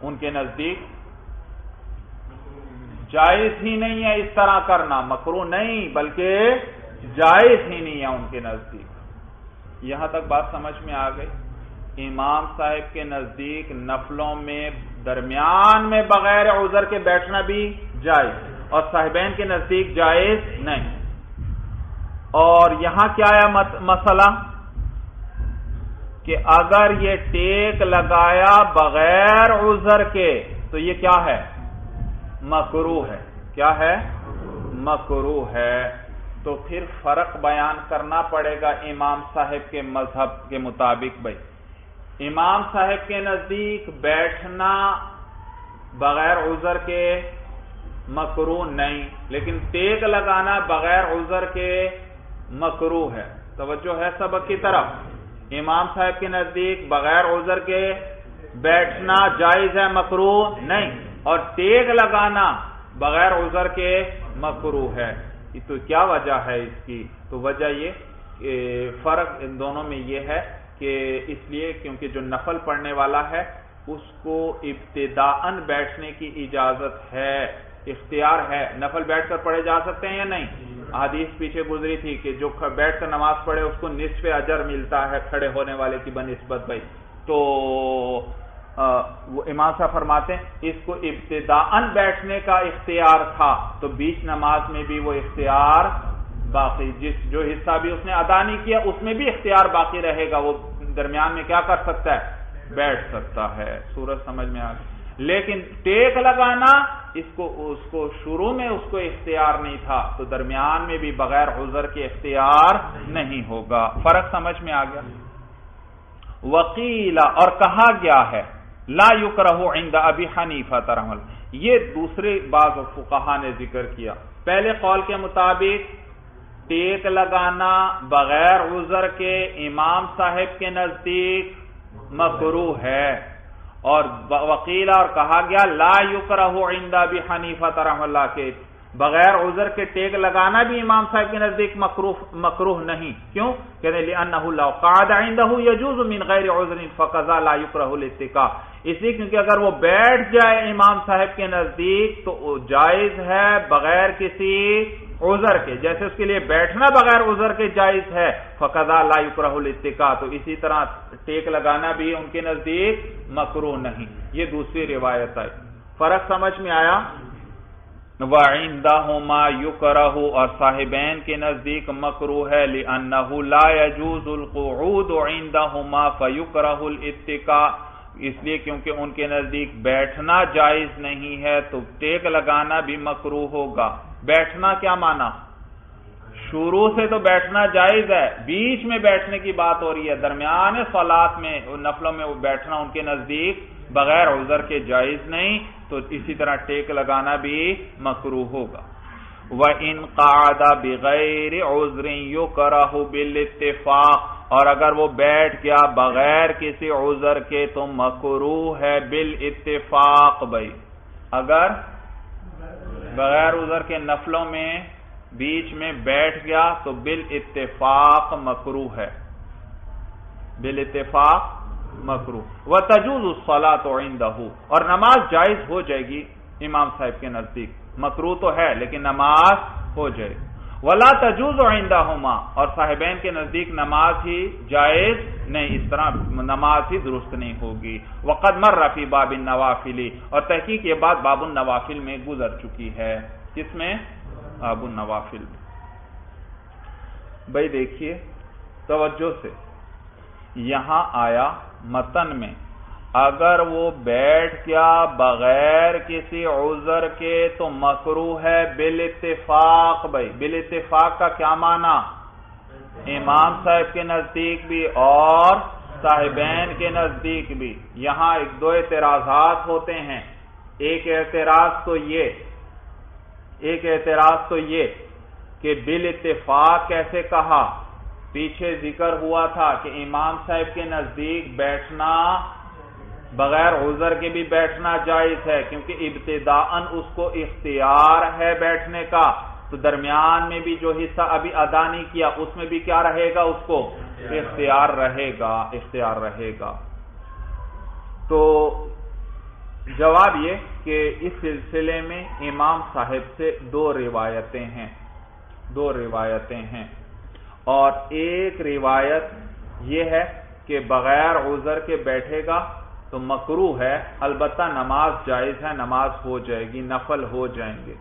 ان کے نزدیک جائز ہی نہیں ہے اس طرح کرنا مکروہ نہیں بلکہ جائز ہی نہیں ہے ان کے نزدیک یہاں تک بات سمجھ میں آ گئی امام صاحب کے نزدیک نفلوں میں درمیان میں بغیر عذر کے بیٹھنا بھی جائز اور صاحبین کے نزدیک جائز نہیں اور یہاں کیا ہے مسئلہ کہ اگر یہ ٹیک لگایا بغیر عذر کے تو یہ کیا ہے مکروہ ہے کیا ہے مکروہ ہے تو پھر فرق بیان کرنا پڑے گا امام صاحب کے مذہب کے مطابق بھائی امام صاحب کے نزدیک بیٹھنا بغیر عذر کے مکروہ نہیں لیکن ٹیک لگانا بغیر عذر کے مکروہ ہے توجہ ہے سبق کی طرف امام صاحب کے نزدیک بغیر عذر کے بیٹھنا جائز ہے مکروہ نہیں اور ٹیک لگانا بغیر عذر کے مکروہ ہے تو کیا وجہ ہے اس کی تو وجہ یہ فرق ان دونوں میں یہ ہے کہ اس لیے کیونکہ جو نفل پڑھنے والا ہے اس کو ابتداءً بیٹھنے کی اجازت ہے اختیار ہے نفل بیٹھ کر پڑھے جا سکتے ہیں یا نہیں حدیث پیچھے گزری تھی کہ جو بیٹھ کر نماز پڑھے اس کو نصف اجر ملتا ہے کھڑے ہونے والے کی بنسبت بھائی تو وہ امام صاحب فرماتے ہیں اس کو ابتداءً بیٹھنے کا اختیار تھا تو بیچ نماز میں بھی وہ اختیار باقی جو حصہ بھی اس نے ادا نہیں کیا اس میں بھی اختیار باقی رہے گا وہ درمیان میں کیا کر سکتا ہے بیٹھ سکتا ہے سورج سمجھ میں آ گئی لیکن ٹیک لگانا اس کو شروع میں اس کو اختیار نہیں تھا تو درمیان میں بھی بغیر عذر کے اختیار نہیں ہوگا فرق سمجھ میں آ گیا وقیل اور کہا گیا ہے لا یکرہ عند ابی حنیفہ رحمہ اللہ یہ دوسرے بعض فقہا نے ذکر کیا پہلے قول کے مطابق ٹیک لگانا بغیر عذر کے امام صاحب کے نزدیک مکروہ ہے اور وقیل اور کہا گیا لا یکرہ عند ابی حنیفہ رحمہ اللہ کے بغیر عذر کے ٹیک لگانا بھی امام صاحب کے نزدیک مکروہ نہیں کیوں کہتے ہیں لأنه لو قعد عنده يجوز من غیر عذر فقضى لا یکرہ الاتقاء اس لیے کیونکہ اگر وہ بیٹھ جائے امام صاحب کے نزدیک تو جائز ہے بغیر کسی عذر کے جیسے اس کے لیے بیٹھنا بغیر عذر کے جائز ہے فقضى لا یکرہ الاتقاء تو اسی طرح ٹیک لگانا بھی ان کے نزدیک مکروہ نہیں یہ دوسری روایت ہے فرق سمجھ میں آیا وَعِنْدَهُمَا يُكْرَهُ اور صاحبین کے نزدیک مکروہ ہے لِأَنَّهُ لَا يَجُوزُ الْقُعُودُ عِنْدَهُمَا فَيُكْرَهُ الْاتِّقَاءُ اس لیے کیونکہ ان کے نزدیک بیٹھنا جائز نہیں ہے تو ٹیک لگانا بھی مکروہ ہوگا بیٹھنا کیا مانا شروع سے تو بیٹھنا جائز ہے بیچ میں بیٹھنے کی بات ہو رہی ہے درمیان صلات میں نفلوں میں بیٹھنا ان کے نزدیک بغیر عذر کے جائز نہیں تو اسی طرح ٹیک لگانا بھی مکروہ ہوگا وَإِنْ قَعَدَ بِغَيْرِ عُذْرٍ يُكْرَهُ بِالاتِّفَاقِ اور اگر وہ بیٹھ گیا بغیر کسی عذر کے تو مکروہ ہے بالاتفاق بھائی اگر بغیر عذر کے نفلوں میں بیچ میں بیٹھ گیا تو بالاتفاق مکروہ ہے، بالاتفاق مکروہ۔ وتجوز الصلاۃ عنده، اور نماز جائز ہو جائے گی امام صاحب کے نزدیک، مکروہ تو ہے لیکن نماز ہو جائے گی۔ ولا تجوز عندهما، اور صاحبین کے نزدیک نماز ہی جائز نہیں، اس طرح نماز ہی درست نہیں ہوگی۔ وقد مر فی باب النوافل، اور تحقیق یہ بات باب النوافل میں گزر چکی ہے۔ کس میں؟ باب النوافل میں۔ بھائی دیکھیے توجہ سے، یہاں آیا متن میں اگر وہ بیٹھ گیا بغیر کسی عذر کے تو مکروہ ہے بالاتفاق۔ بھائی بالاتفاق کا کیا معنی؟ امام صاحب کے نزدیک بھی اور صاحبین کے نزدیک بھی۔ یہاں ایک دو اعتراضات ہوتے ہیں۔ ایک اعتراض تو یہ کہ بالاتفاق کیسے کہا؟ پیچھے ذکر ہوا تھا کہ امام صاحب کے نزدیک بیٹھنا بغیر عذر کے بھی بیٹھنا جائز ہے، کیونکہ ابتداءً اس کو اختیار ہے بیٹھنے کا، تو درمیان میں بھی جو حصہ ابھی ادا نہیں کیا اس میں بھی کیا رہے گا؟ اس کو اختیار رہے گا۔ تو جواب یہ کہ اس سلسلے میں امام صاحب سے دو روایتیں ہیں، اور ایک روایت یہ ہے کہ بغیر عذر کے بیٹھے گا تو مکروہ ہے، البتہ نماز جائز ہے، نماز ہو جائے گی، نفل ہو جائیں گے،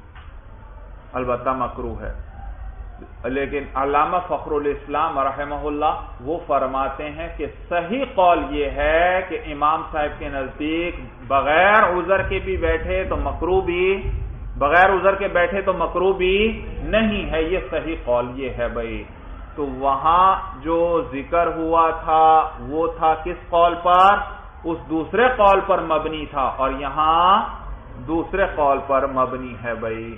البتہ مکروہ ہے۔ لیکن علامہ فخر الاسلام رحمہ اللہ وہ فرماتے ہیں کہ صحیح قول یہ ہے کہ امام صاحب کے نزدیک بغیر عذر کے بھی بیٹھے تو مکروہ بھی، بغیر عذر کے بیٹھے تو مکروہ بھی نہیں ہے، یہ صحیح قول یہ ہے بھائی۔ تو وہاں جو ذکر ہوا تھا وہ تھا کس قول پر؟ اس دوسرے قول پر مبنی تھا، اور یہاں دوسرے قول پر مبنی ہے بھائی۔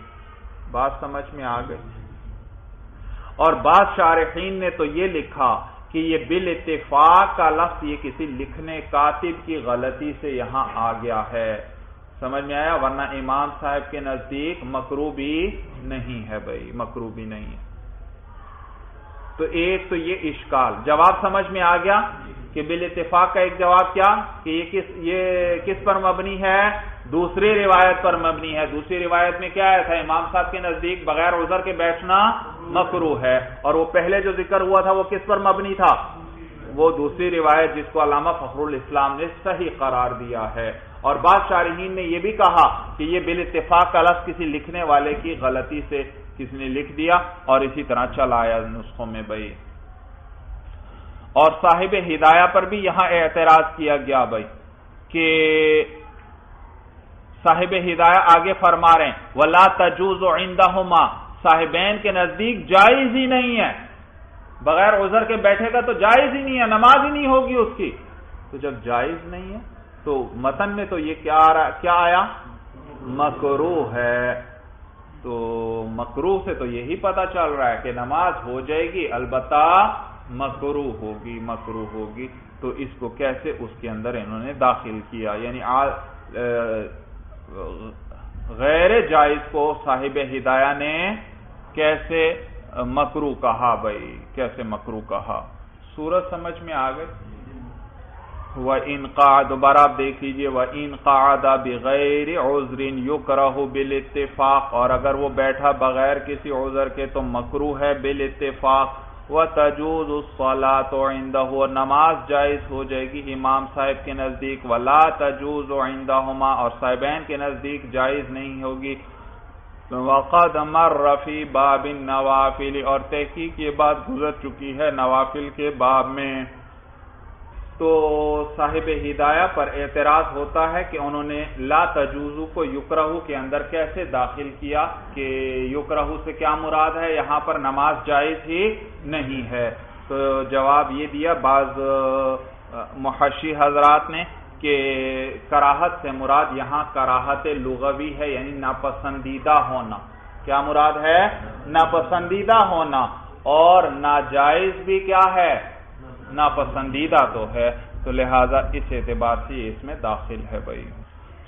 بات سمجھ میں آ گئی؟ اور بعض شارحین نے تو یہ لکھا کہ یہ بالاتفاق کا لفظ یہ کسی لکھنے کاتب کی غلطی سے یہاں آ گیا ہے، سمجھ میں آیا؟ ورنہ امام صاحب کے نزدیک مکروہ بھی نہیں ہے بھائی، مکروہ بھی نہیں ہے۔ تو ایک تو یہ اشکال، جواب سمجھ میں آ گیا کہ بالاتفاق کا ایک جواب کیا کہ یہ کس پر مبنی ہے؟ دوسری روایت پر مبنی ہے۔ دوسری روایت میں کیا آیا تھا؟ امام صاحب کے نزدیک بغیر عذر کے بیٹھنا مکروہ ہے، اور وہ پہلے جو ذکر ہوا تھا وہ کس پر مبنی تھا؟ وہ دوسری روایت جس کو علامہ فخر الاسلام نے صحیح قرار دیا ہے۔ اور بعض شارحین نے یہ بھی کہا کہ یہ بالاتفاق کا لفظ کسی لکھنے والے کی غلطی سے کسی نے لکھ دیا، اور اسی طرح چلا آیا نسخوں میں بھائی۔ اور صاحب ہدایہ پر بھی یہاں اعتراض کیا گیا بھائی کہ صاحب ہدایہ آگے فرما رہے ہیں وَلَا تَجُوزُ عِندَهُمَا، صاحبین کے نزدیک جائز ہی نہیں ہے، بغیر عذر کے بیٹھے گا تو جائز ہی نہیں ہے، نماز ہی نہیں ہوگی اس کی۔ تو جب جائز نہیں ہے تو متن میں تو یہ کیا آیا؟ مکروہ ہے۔ تو مکروہ سے تو یہی پتا چل رہا ہے کہ نماز ہو جائے گی، البتہ مکروہ ہوگی۔ تو اس کو کیسے اس کے اندر انہوں نے داخل کیا، یعنی غیر جائز کو صاحب ہدایہ نے کیسے مکروہ کہا بھائی، کیسے مکروہ کہا؟ صورت سمجھ میں آ گئی؟ وَإِنْ قَعَدَ، دوبارہ آپ دیکھ لیجئے، وَإِنْ قَعَدَ بِغَيْرِ عُذْرٍ يُكْرَهُ بِالاتفاق، اور اگر وہ بیٹھا بغیر کسی عذر کے تو مکروہ ہے بالاتفاق۔ وَتَجُوزُ الصَّلَاةُ عِنْدَهُ، نماز جائز ہو جائے گی امام صاحب کے نزدیک۔ وَلَا تَجُوزُ عِنْدَهُمَا، اور صاحبین کے نزدیک جائز نہیں ہوگی۔ وَقَدْ مَرَّ فِي بَابِ النَّوَافِلِ، اور تحقیق یہ بات گزر چکی ہے نوافل کے باب میں۔ تو صاحب ہدایہ پر اعتراض ہوتا ہے کہ انہوں نے لا تجوزو کو یکرہو کے اندر کیسے داخل کیا، کہ یکرہو سے کیا مراد ہے؟ یہاں پر نماز جائز ہی نہیں ہے۔ تو جواب یہ دیا بعض محشی حضرات نے کہ کراہت سے مراد یہاں کراہت لغوی ہے، یعنی ناپسندیدہ ہونا۔ کیا مراد ہے؟ ناپسندیدہ ہونا، اور ناجائز بھی کیا ہے؟ ناپسندیدہ تو ہے، تو لہذا اس اعتبار سے اس میں داخل ہے بھائی۔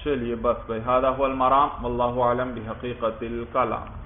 چلیے بس بھائی، ھذا ھو المرام واللہ اعلم بحقیقت الکلام۔